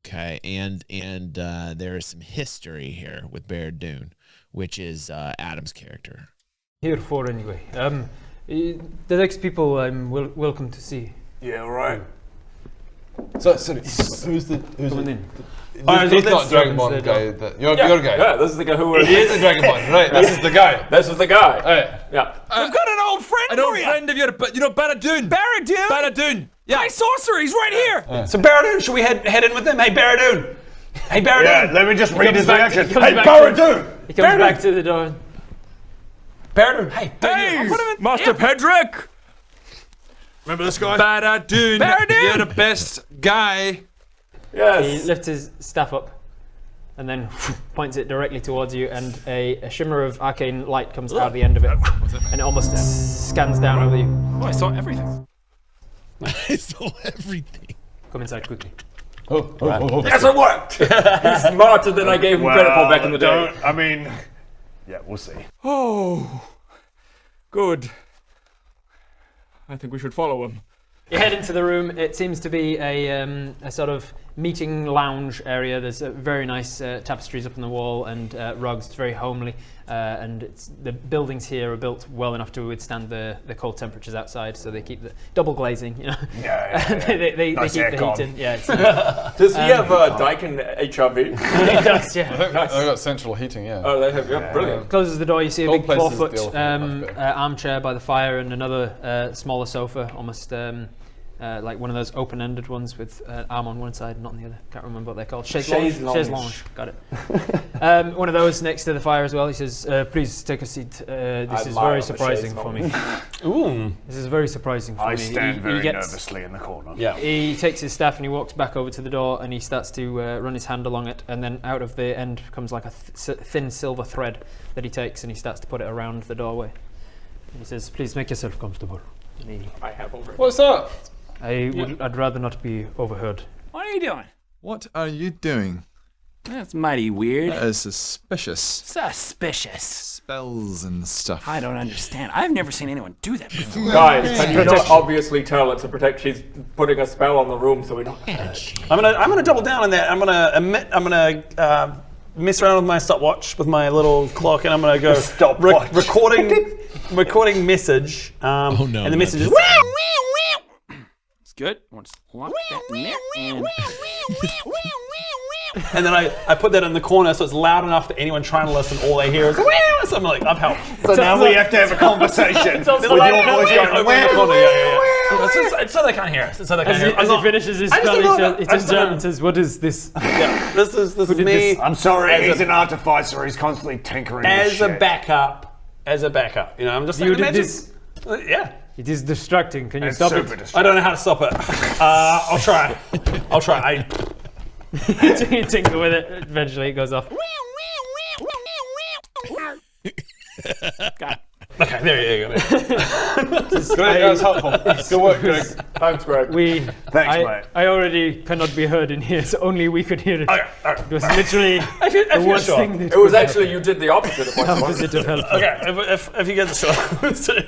Okay, and there is some history here with Baradun, which is Adam's character. Here for anyway. The next people I'm welcome to see. Yeah, right. So who's coming in? He's not Dragonborn guy. Your guy. Yeah, this is the guy who was. He is a Dragonborn, right? This is the guy. This is the guy. Right. Yeah. I've got an old friend An for old you. friend of yours, but you know Baradun. Baradun. Baradun. Yeah. My sorcerer. He's right here. So Baradun, should we head in with him? Hey Baradun! Hey Baradun! Yeah, let me just read his reaction. comes Hey, back Baradun! He comes back to the door. Baradun, hey! Hey, Master Pedrick. Remember this guy? Baradun. Baradun. You're the best guy. Yes. He lifts his staff up and then points it directly towards you, and a shimmer of arcane light comes out of the end of it, and it almost scans down over you. Oh, I saw everything. I saw everything. Come inside quickly. Yes, it worked. He's smarter than I gave him credit for back in the day. I mean, yeah, we'll see. Oh, good. I think we should follow him. You head into the room. It seems to be a sort of meeting lounge area. There's very nice tapestries up on the wall and rugs. It's very homely, and the buildings here are built well enough to withstand the cold temperatures outside. So they keep the double glazing, you know. Yeah. they Nice keep the aircon. heat in. Yeah. It's, Does he have Daikin HRV? it does. Yeah. I got central heating, yeah. Oh, they have. Yeah, brilliant. Closes the door. You see a Cold big places clawfoot deal with much better. armchair by the fire, and another smaller sofa, almost like one of those open-ended ones with arm on one side, not on the other. Can't remember what they're called. Chaise lounge. Got it. One of those next to the fire as well. He says, "Please take a seat. This is very surprising for me." Ooh. This is very surprising for me. I stand He very gets- nervously in the corner. Yeah. He takes his staff and he walks back over to the door and he starts to run his hand along it, and then out of the end comes like a thin silver thread that he takes and he starts to put it around the doorway. And he says, "Please make yourself comfortable." And I have already. What's up? I'd rather not be overheard. What are you doing? What are you doing? That's mighty weird. That is suspicious. Suspicious. Spells and stuff. I don't understand. I've never seen anyone do that before. Guys, can you not obviously tell it's a protect? She's putting a spell on the room, so we don't. I'm gonna double down on that. I'm gonna mess around with my stopwatch with my little clock, and I'm gonna go Stopwatch. recording message. Oh, no, And the message is It's good. Let's lock that in there. And and then I put that in the corner so it's loud enough that anyone trying to listen, all they hear is so I'm like, I've helped. So now we have to have a conversation with your voice going, over in the corner. Yeah. So they can't hear us. So they can't hear us. As he finishes his spell, it's in German. Says, "What is this?" Yeah, this is me I'm sorry, he's an artificer, he's constantly tinkering with as a shit. backup. You know, I'm just You like, did imagine- this. Yeah. It is distracting. Can you It's stop super it? distracting. I don't know how to stop it. I'll try. You tinker with it. Eventually, it goes off. Okay, there you go. That was helpful. Good work, Greg. Thanks, Greg. Thanks, mate. I already cannot be heard in here, so only we could hear it. Okay, all right. It was literally the worst thing that It was could actually you did the opposite of what you wanted. opposite of helpful. Okay, if you guys are sure.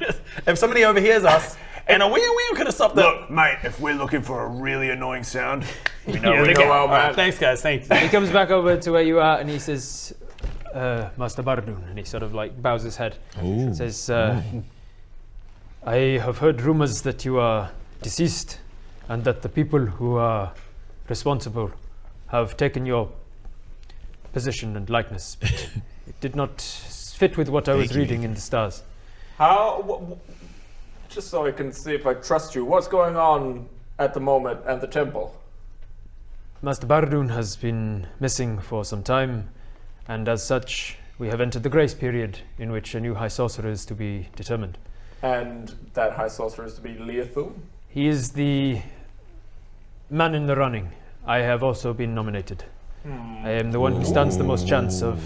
If somebody overhears us And a wee could have stopped that. Look, mate, if we're looking for a really annoying sound, we know Yeah, where they to go. go. All right, thanks, guys. Thank you. He comes back over to where you are and he says, Master Baradun, and he sort of like bows his head. Ooh. Says, I have heard rumors that you are deceased and that the people who are responsible have taken your position and likeness. But it did not fit with what I was reading in the stars. Just so I can see if I trust you, what's going on at the moment at the temple? Master Baradun has been missing for some time, and as such, we have entered the grace period in which a new High Sorcerer is to be determined. And that High Sorcerer is to be Leothul? He is the man in the running. I have also been nominated. I am the one who stands the most chance of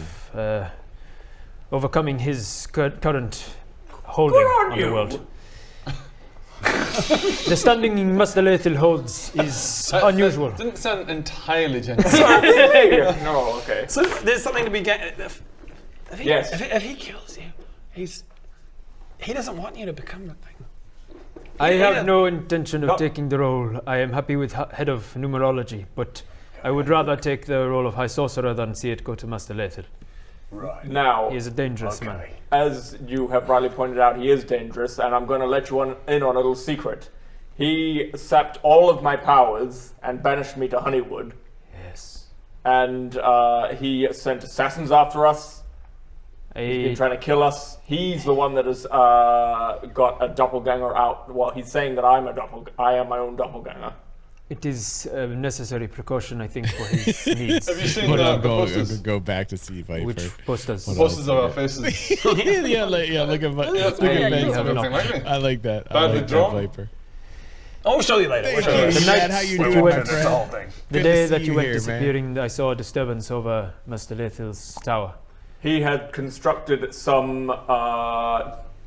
overcoming his current holding on the world. The standing Master Leothul holds is unusual. Didn't sound entirely gentle. No, okay. So there's something to be gained. Yes. If he kills you, he doesn't want you to become the thing. I have no intention of taking the role. I am happy with head of numerology, but I would rather take the role of High Sorcerer than see it go to Master Leothul. Right. Now, He is a dangerous man. as you have rightly pointed out, he is dangerous, and I'm going to let you in on a little secret. He sapped all of my powers and banished me to Honeywood. Yes. And he sent assassins after us. He's been trying to kill us. He's the one that has got a doppelganger out. Well, he's saying that I am my own doppelganger. It is a necessary precaution, I think, for his needs. Have you seen Hold the on, posters? go back to see Viper. Which posters? Hold Posters of our faces. yeah, look at That's Vince. everything like me. I like that. I Badly like that, drawn. Viper. Oh, we'll show you later. We'll show you later. The night how you We're doing, working my this friend? whole thing. The Good day to that see you you went here, disappearing, I saw a disturbance over Master Leothul's tower. He had constructed some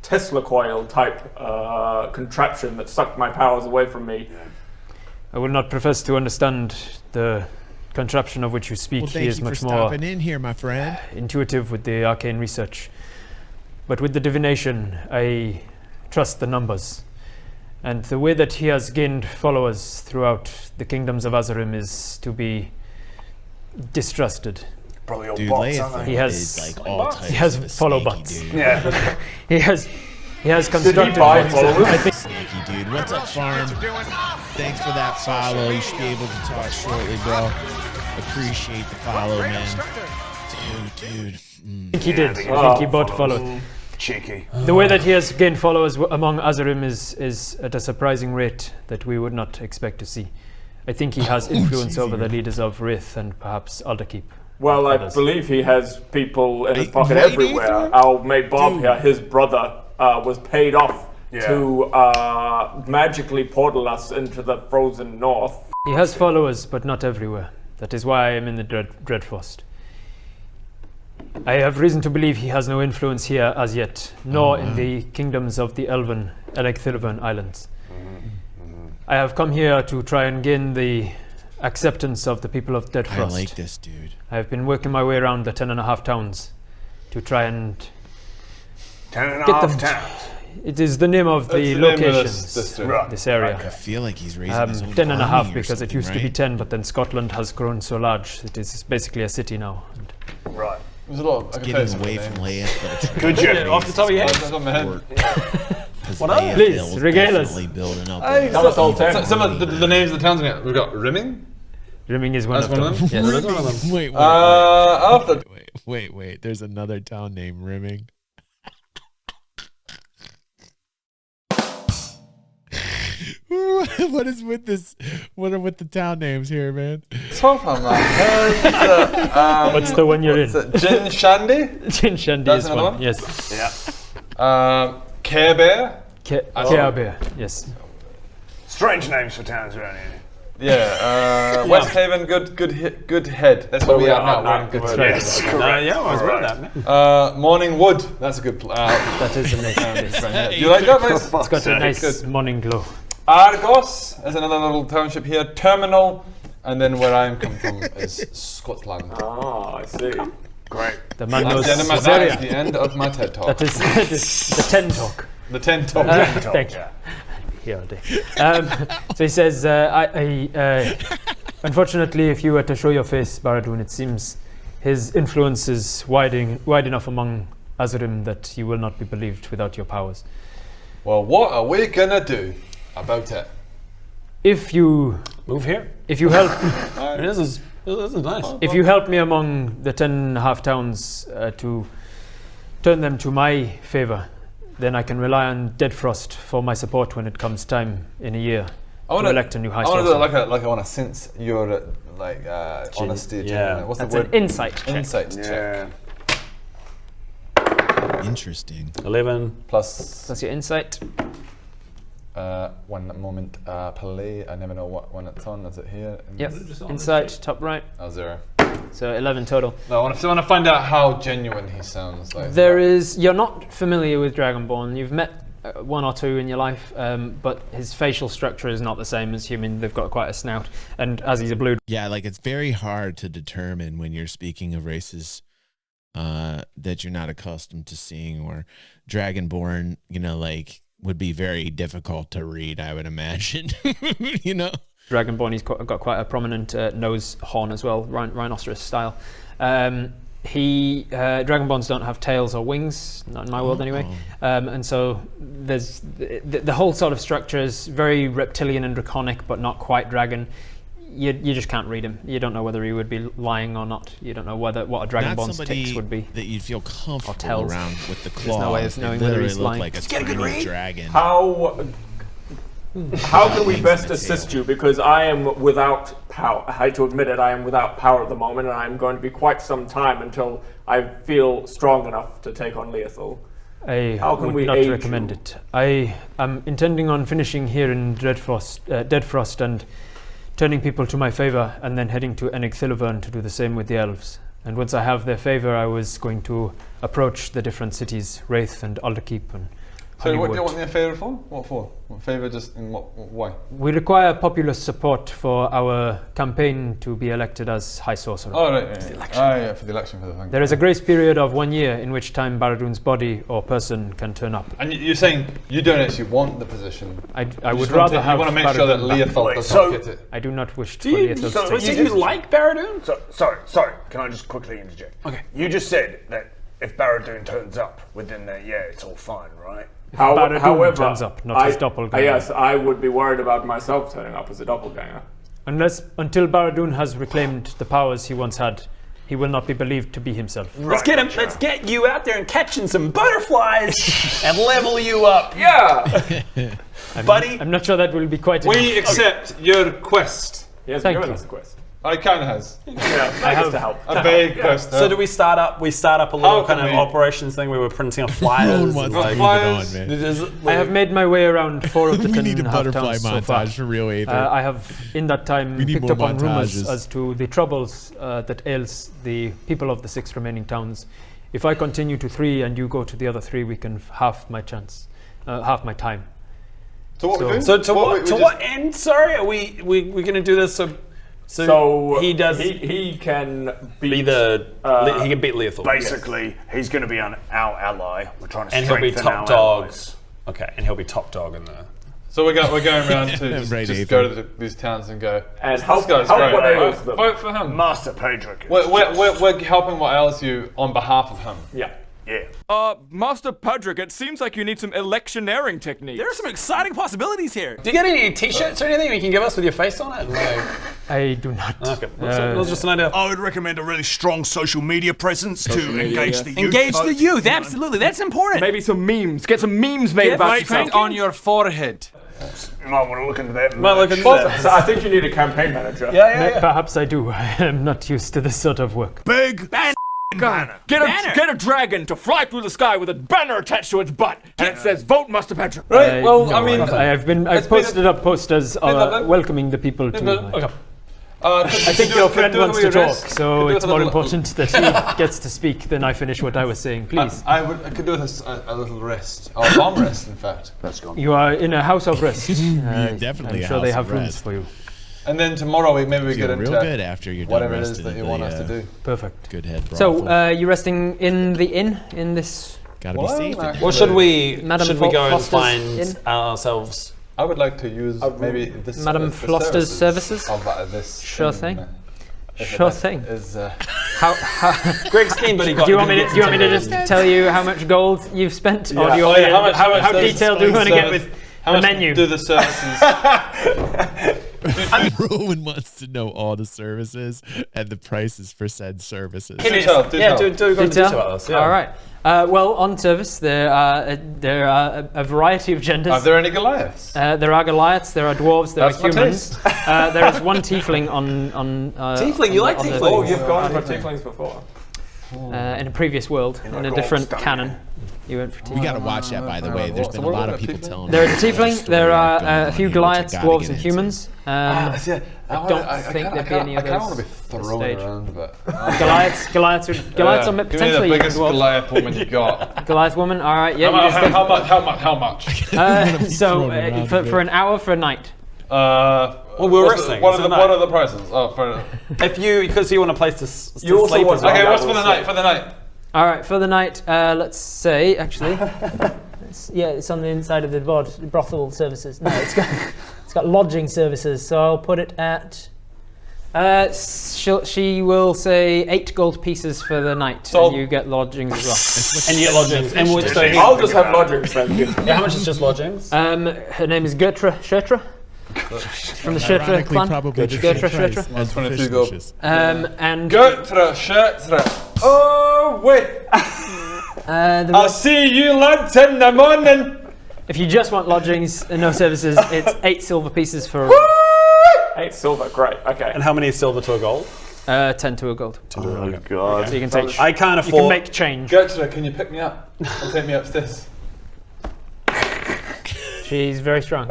Tesla coil type contraption that sucked my powers away from me. I will not profess to understand the contraption of which you speak. Well, He thank is you for much more stopping in here, my friend. intuitive with the arcane research. But with the divination, I trust the numbers. And the way that he has gained followers throughout the kingdoms of Azarim is to be distrusted. Probably all Dude, bots, aren't they? He has- is like all types He has of follow sneaky bots. dude. Yeah. He has constructed buy ones. followers? I think Sneaky dude. What's up, Farm? Thanks for that follow. You should be able to talk shortly, bro. Appreciate the follow, man. Dude. he did. I think he bought followers. Cheeky. The way that he has gained followers among Azarim is at a surprising rate that we would not expect to see. I think he has influence over the leaders of Rith and perhaps Alderkeep. Well, I Others. believe he has people in his pocket right, everywhere. Ethan? Our mate Bob Dude. here, his brother, was paid off to magically portal us into the frozen north. He has followers, but not everywhere. That is why I am in the Dreadfrost. I have reason to believe he has no influence here as yet, nor in the kingdoms of the Elven Electhilvan Islands. I have come here to try and gain the acceptance of the people of I Dreadfrost. like this dude. I have been working my way around the 10.5 towns to try and 10.5 Get them- towns. it is the name of That's the the name of locations, this Right. this area. I feel like he's raising his own 10.5 army or because it something, used to be right? 10, but then Scotland has grown so large, it is basically a city now. And Right. There's a lot. I can tell you Getting some away names. from Leia. Good job. Off the top of your head. That's on my head. What up? Please, regale us. Building up. Tell us all 10. Some of the names of the towns we got. We've got Rimming. Rimming is one That's of one them. of them. Yes. That's one of them. Wait. After Wait. There's another town named Rimming. What is with this? What are with the town names here, man? top of my head. What's the one you're in? Gin Shandy. Chin Shandy That's is another one. one? Yes. Care Bear. Care Bear. Yes. Strange names for towns around here. Yeah. West Haven. Good head. That's where we are now. We're in good Right. trade. Yes, Yeah, correct. I was with that, man. Morning Wood. That's a good. That is a nice. You like that place? It's got a nice Good. morning glow. Argos is another little township here. Terminal, and then where I'm come from is Scotland. Ah, I see. Great. The man knows That's the end of my, his that is area. the end of my TED talk. That is the 10 talk. the 10 talk. Thank you. here all day. So he says, unfortunately, if you were to show your face, Baradun, it seems his influence is wide enough among Azurim that you will not be believed without your powers. Well, what are we gonna do about it? If you move here, if you help, this is nice. If you help me among the 10 half towns to turn them to my favor, then I can rely on Deadfrost for my support when it comes time in a year to elect a new high I want to sorcerer. do like I want to sense your honesty. yeah. What's That's the word? an insight check. Insight check. Interesting. 11 Plus Plus your insight. 1 moment. Play. I never know when it's on. Is it here? Yep. Insight, top right. 0. So 11 total. No, I want to find out how genuine he sounds. Like You're not familiar with Dragonborn. You've met one or two in your life, but his facial structure is not the same as human. They've got quite a snout, and as he's a blue. Yeah, like it's very hard to determine when you're speaking of races that you're not accustomed to seeing, or Dragonborn, would be very difficult to read, I would imagine. Dragonborn, he's got quite a prominent nose horn as well, rhinoceros style. Dragonborns don't have tails or wings, not in my world anyway. And so there's the whole sort of structure is very reptilian and draconic, but not quite dragon. You just can't read him. You don't know whether he would be lying or not. You don't know what a Dragonborn's tics would be. That you'd feel comfortable around with the claws. There's no way of knowing whether he's lying. Like a tiny dragon. How can we best assist you? Because I am without power. I hate to admit it, I am without power at the moment, and I'm going to be quite some time until I feel strong enough to take on Leothal. How can we not aid recommend you? it. I am intending on finishing here in Deadfrost and turning people to my favor, and then heading to Enigthilivern to do the same with the elves. And once I have their favor, I was going to approach the different cities, Wraith and Alderkeep and So what do you Honeywood. want their favour for? What for? What favour just in what why? We require popular support for our campaign to be elected as High Sorcerer. Oh right, yeah, for the election for the thing. There is a grace period of 1 year in which time Baradun's body or person can turn up. And you're saying you don't actually want the position. I You would just rather have. You want to make sure that Baradun back. Leothal does not get it. I do not wish for Leothal to take So you like Baradun? Sorry. Can I just quickly interject? Okay. You just said that if Baradun turns up within the it's all fine, right? Baradun However, turns up, not his doppelganger. Yes, I would be worried about myself turning up as a doppelganger. Until Baradun has reclaimed the powers he once had, he will not be believed to be himself. Let's get him. Let's get you out there and catching some butterflies and level you up. Yeah, buddy. I'm not sure that will be quite enough. We accept your quest. he has Thank given you. us a quest. I kind of has. Yeah, I have to help. A vague quest. So do we start up? We start up a little How can kind of we- operations thing where we're printing off flyers. No one and wants like, to flyers. move it on, man. I have made my way around 4 of the 10 We need a and half butterfly towns so far. montage for real, Aether. I have, in that time, We need picked more up on rumors montages. as to the troubles that ails the people of the 6 remaining towns. If I continue to 3 and you go to the other 3, we can half my chance, half my time. So what we do? So to we what just- end? Sorry, are we going to do this? So he does. He can beat he can beat Leothal. Basically, he's going to be our ally. We're trying to And he'll be strengthen top our dog. allies. Okay, and he'll be top dog in there. So we're going around to Right, just Aether. go to these towns and go. And This help guy's what great. ails them. Vote for him. Master Pedrick. We're helping what ails you on behalf of him. Yeah. Yeah. Master Pedrick, it seems like you need some electioneering techniques. There are some exciting possibilities here. Do you get any T-shirts or anything you can give us with your face on it? I do not. Okay, that's just an idea. I would recommend a really strong social media presence to engage the youth. Engage the youth, absolutely. That's important. Maybe some memes. Get some memes made about yourself. on your forehead. You might want to look into that. Well, look at that. So I think you need a campaign manager. Yeah. Perhaps I do. I am not used to this sort of work. Big banner. Get a dragon to fly through the sky with a banner attached to its butt, and it says "Vote Master Pedrick." Right. Well, I mean, I've posted up posters welcoming the people to. Okay. I think your friend wants to talk, so it's more important that he gets to speak than I finish what I was saying. Please. I could do with a little rest, or a long rest, in fact. That's gone. You are in a house of rest. Definitely I'm a sure they house have of rooms rest. for you. And then tomorrow maybe we Feel get into real good after you're done whatever it is resting that at you the, want us to do. Perfect. GoodHead brothel. So, you're resting in the inn in this. Gotta be safe. in Well, here. Well, should we Madam go and Foster's find inn? ourselves I would like to use maybe this. Madam the Floster's services? of this. Sure thing. Sure thing. Is How Greg's keen, but he got. do you want me to just tell you how much gold you've spent, or do you want me to, how detailed do you want to get with the menu? Do the services? Rowan wants to know all the services and the prices for said services. Do detail about this. Yeah. All right. Well, on service, there are a variety of genders. Are there any Goliaths? There are Goliaths, there are dwarves, there That's are my humans. There is one tiefling on. Tiefling, you like on the- tiefling? Oh, you've gone for tieflings before. in a previous world, in a different canon. You went for tiefling. You gotta watch that, by the way. There's been a lot of people telling me. There is a tiefling, there are a few going on here, Goliaths, which I gotta dwarves, get and into. humans. I don't think there'd be any of I kind of those want to be thrown stage. around a bit. Goliaths are Give me potentially the biggest dwarves. Goliath woman you got. Goliath woman, all right, yeah. How much? So for an hour for a night. Well, we're resting. What are the prices? Oh, for If you, because you want a place to You also sleep want- as well. okay, what's for the night? For the night. All right, for the night, let's say, actually, it's on the inside of the brothel services. No, it's got lodging services, so I'll put it at, she will say 8 gold pieces for the night, So- and you get lodgings as well. And you get lodgings. And we'll I'll just have lodgings then. Yeah, how much is just lodgings? Her name is Gertra Shertra, from the Shertra Ironically, clan. probably the Gertra same price Shertra. as 22 FISHLISH. And Gertra, Shertra. Oh, wait. I'll see you lads in the morning. if you just want lodgings and no services, it's 8 silver pieces for 8 silver, great. Okay. And how many is silver to a gold? 10 to a gold. Oh god. So you can take. I can't You can afford. make change. Gertra, can you pick me up and take me upstairs? She's very strong.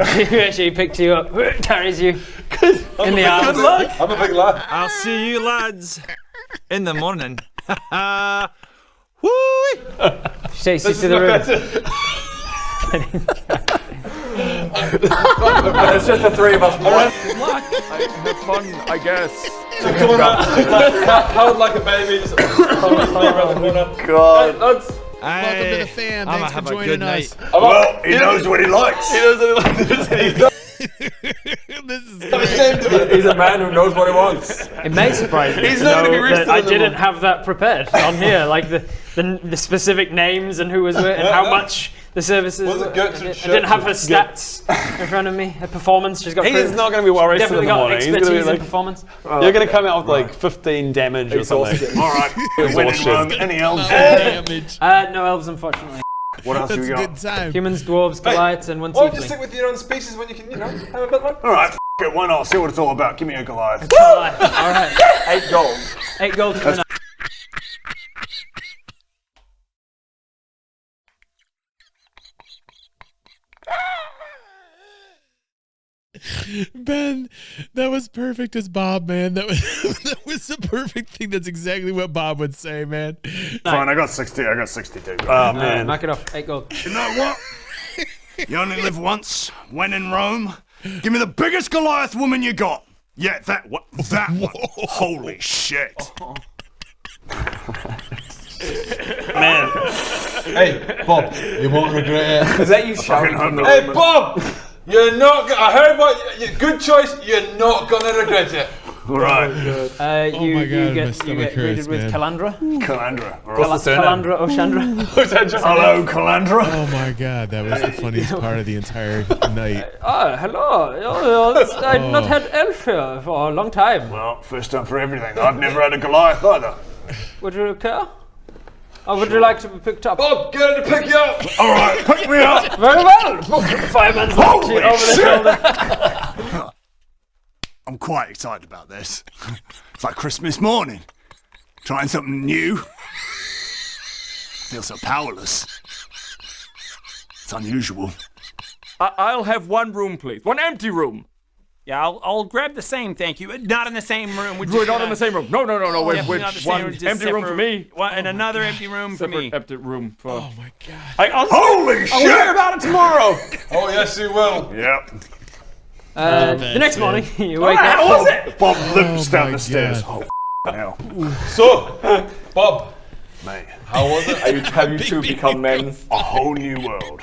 She picked you up, carries you in the arms. I'm a big lad. I'll see you lads in the morning. Woo! She takes you to the room. It's just the 3 of us. Have fun, I guess. Come on, held like a baby. Just around the corner. God. Lads. Welcome to the fam. I'ma Thanks for have a joining good us. Well, he knows what he likes. This is great. He's a man who knows what he wants. It may surprise you to not gonna be know rich that till I the didn't have that prepared on here, like the specific names and who was with and how much the services. Was it were. Gertrude I didn't have her Shertra? stats in front of me. Her performance. She's got. He's not going to be worried for definitely the got morning. He's going to expertise be in like, performance. you're going to come out with like 15 damage or something. All right. When in Rome, any elves? Damage. No elves, unfortunately. What else That's you a got? good time. Humans, dwarves, Goliaths, and one Why don't you stick tiefling. with your own species when you can, have a bit of fun? All right, it. Why not? See what it's all about. Give me a Goliath. All right, 8 gold. 8 gold for the night. Ben, that was perfect as Bob, man. That was the perfect thing. That's exactly what Bob would say, man. Fine, I got 60. I got 62. Oh man. Knock it off. 8 gold. You know what? You only live once. When in Rome, give me the biggest Goliath woman you got. Yeah, that one. That one. Holy shit. Man. Hey, Bob, you won't regret it. Is that you shouting from the Hey, Bob! You're not. I heard what. Good choice. You're not gonna regret it. Right. You my God, my get stomach greeted hurts, with man. Calandra. Calandra. Calandra O'Shandra. Hello, Calandra. Oh my God, that was the funniest part of the entire night. Hello. I've not had elf here for a long time. Well, first time for everything. I've never had a Goliath either. Would you care? Or would you like to be picked up? Bob, get him to pick you up. All right, pick me up. Very well. Fireman's left you over the shoulder. I'm quite excited about this. It's like Christmas morning. Trying something new. Feel so powerless. It's unusual. I'll have one room, please. One empty room. Yeah, I'll grab the same, thank you. Not in the same room. We're not in the same room. No. We're Definitely not the same one room, just empty room for me. And another empty room for me. Separate empty room for. Oh my God. Holy shit! I'll hear about it tomorrow. Oh yes, you will. Yep. The next morning, you wake up. How was it? Bob limps down my the stairs. God. Oh, hell. So, Bob, Mate, how was it? Have you two become men? a whole new world.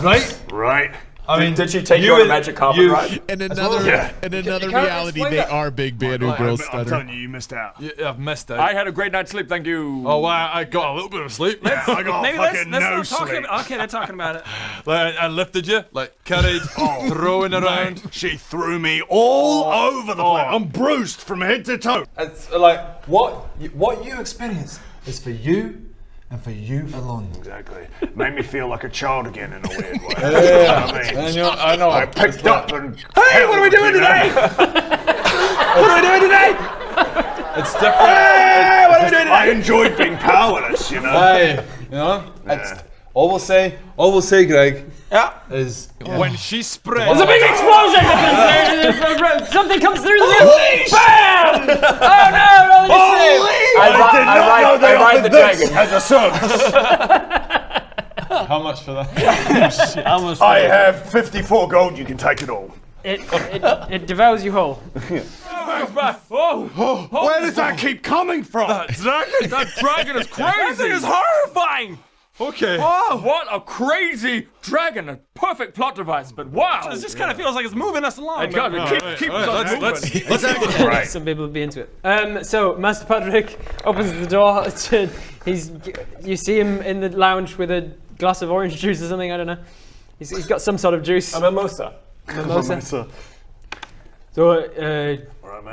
Right? Right? I mean, did she take you on a magic carpet ride? In another reality, they are big Banu girls. I'm telling you, you missed out. Yeah, I've missed it. I had a great night's sleep, thank you. Oh, wow, I got a little bit of sleep. I got Maybe fucking let's no not talk sleep. about. Okay, they're talking about it. Like, I lifted you, like carried, throwing around. Mate, she threw me all over the place. I'm bruised from head to toe. It's like what you experience is for you and for you alone. Exactly. Made me feel like a child again in a weird way. Yeah. I know. I picked up and. Hey, what are we doing today? What are we doing today? It's different. Hey, what are we doing today? I enjoyed being powerless, you know. Hey, you know, it's all we'll say, Greg, is when she spreads. There's a big explosion happens there. Something comes through the roof. Bam! Oh no! I ride the dragon. As a service. How much for that? I have 54 gold. You can take it all. It devours you whole. Where does that keep coming from? That dragon is crazy. That thing is horrifying. Okay. Wow, what a crazy dragon. A perfect plot device, but wow. It just kind of feels like it's moving us along. Keep us moving. Let's actually. Right. Some people would be into it. So Master Patrick opens the door. You see him in the lounge with a glass of orange juice or something. I don't know. He's got some sort of juice. A mimosa. Mimosa. So,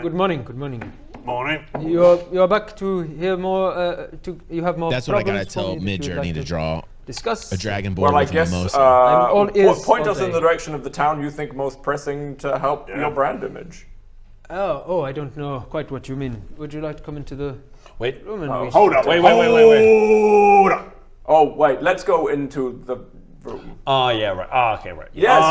good morning. Good morning. Morning. You're back to hear more. You have more. That's what I gotta problems for tell me that Mid you would Journey like to draw discuss. a Dragonborn Well, I with a guess mimosa. point all us in day. the direction of the town you think most pressing to help your brand image. Oh, I don't know quite what you mean. Would you like to come into the Wait. room? And Hold up. Wait. Hold up. Oh wait, let's go into the room. Oh, yeah, right. Oh, okay, right. Yes,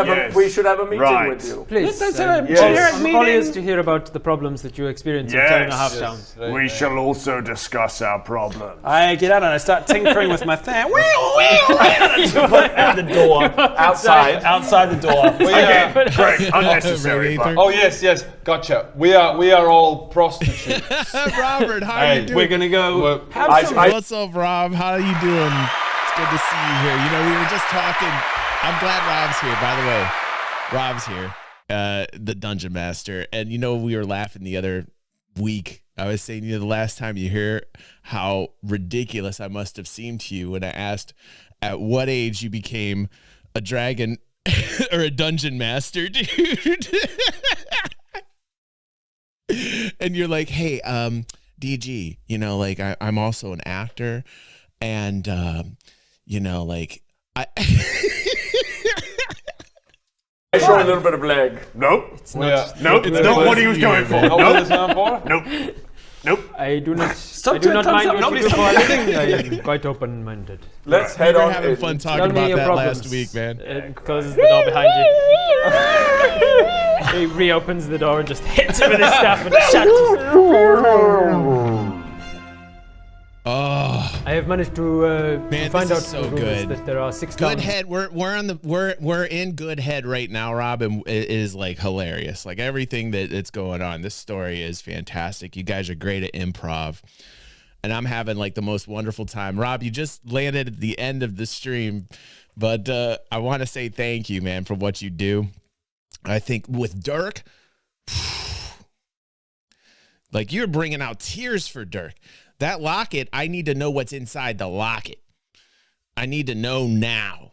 yes. we should have a meeting Right. with you. Please. Let's have a Yes. generic I'm meeting. all ears to hear about the problems that you experience in town and a half Yes. town. We shall also discuss our problems. I get out and I start tinkering with my fan. Out the door. Outside the door. Yeah. Great. Unnecessary. but- Oh yes, gotcha. We are all prostitutes. Robert, how are you doing? We're gonna go. Well, What's up, Rob? How are you doing? It's good to see you here. You know, we were just talking. I'm glad Rob's here, by the way. Rob's here, the Dungeon Master. And, you know, we were laughing the other week. I was saying, you know, the last time you hear how ridiculous I must have seemed to you when I asked at what age you became a dragon or a Dungeon Master, dude. And you're like, hey, DG, you know, like I'm also an actor, and you know, like I show a little bit of leg. Nope. Nope. It's Not not what he was going for. Oh, what is that for? Nope. Nope. I do not. Stop I do doing not thumbs mind up. what Nobody's you do for a thumbs living. I am quite open-minded. Let's we head were on having in. fun Tell talking me about your that problems. last week, man. It closes the door behind you. He reopens the door and just hits it with his staff and shuts. Oh, I have managed to Man, find this out is so the rumors good. that there are 6 towns. GoodHead, we're in GoodHead right now, Rob, and it is like hilarious. Like everything that's going on. This story is fantastic. You guys are great at improv. And I'm having like the most wonderful time. Rob, you just landed at the end of the stream, but I want to say thank you, man, for what you do. I think with Dirk, like you're bringing out tears for Dirk. That locket, I need to know what's inside the locket. I need to know now.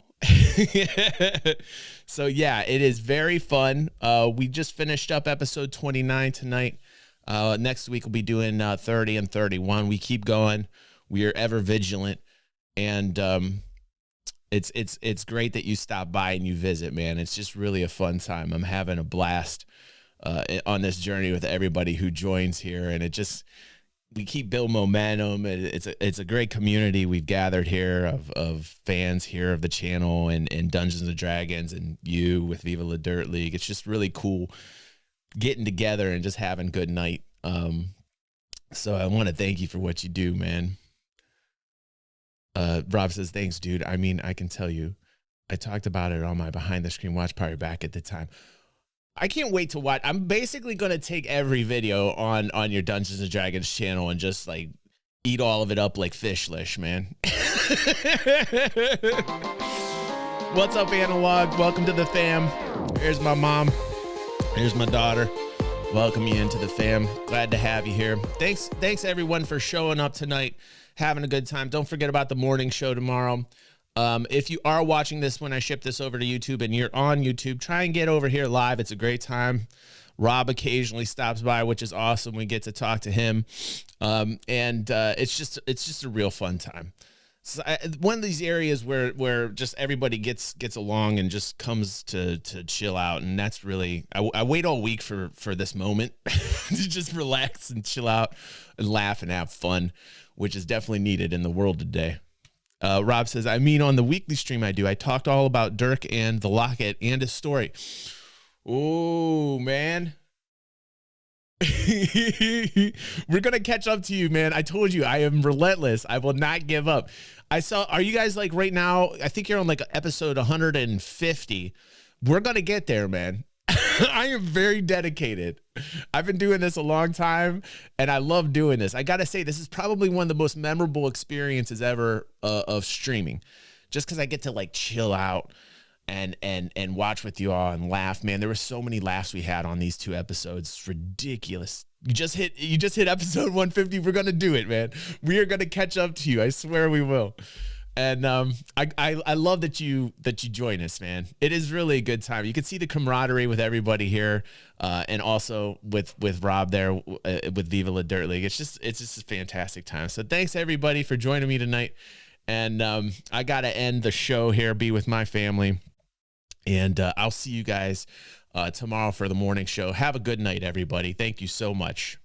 So yeah, it is very fun. We just finished up episode 29 tonight. Next week we'll be doing 30 and 31. We keep going. We are ever vigilant, and it's great that you stop by and you visit, man. It's just really a fun time. I'm having a blast on this journey with everybody who joins here, and we keep building momentum. It's a great community we've gathered here of fans here of the channel and Dungeons and Dragons, and you with Viva La Dirt League. It's just really cool getting together and just having a good night. So I want to thank you for what you do, man. Rob says, thanks, dude. I mean, I can tell you, I talked about it on my behind the screen watch party back at the time. I can't wait to watch. I'm basically going to take every video on your Dungeons and Dragons channel and just like eat all of it up like FISHLISH, man. What's up, Analog? Welcome to the fam. Here's my mom. Here's my daughter. Welcome you into the fam. Glad to have you here. Thanks everyone for showing up tonight, having a good time. Don't forget about the morning show tomorrow. If you are watching this when I ship this over to YouTube and you're on YouTube, try and get over here live. It's a great time. Rob occasionally stops by, which is awesome. We get to talk to him. It's just a real fun time. So one of these areas where just everybody gets along and just comes to chill out, and that's really I wait all week for this moment to just relax and chill out and laugh and have fun, which is definitely needed in the world today. Rob says, I mean, on the weekly stream I talked all about Dirk and the locket and his story. Oh man. We're gonna catch up to you, man. I told you I am relentless. I will not give up. Are you guys like right now? I think you're on like episode 150. We're gonna get there, man. I am very dedicated. I've been doing this a long time and I love doing this. I gotta say, this is probably one of the most memorable experiences ever of streaming, just because I get to like chill out and watch with you all and laugh. Man, there were so many laughs we had on these 2 episodes. It's ridiculous. You just hit episode 150. We're gonna do it, man. We are gonna catch up to you. I swear we will. And I love that you join us, man. It is really a good time. You can see the camaraderie with everybody here, and also with Rob there with Viva La Dirt League. It's just a fantastic time. So thanks everybody for joining me tonight. And I gotta end the show here, be with my family. And I'll see you guys tomorrow for the morning show. Have a good night, everybody. Thank you so much.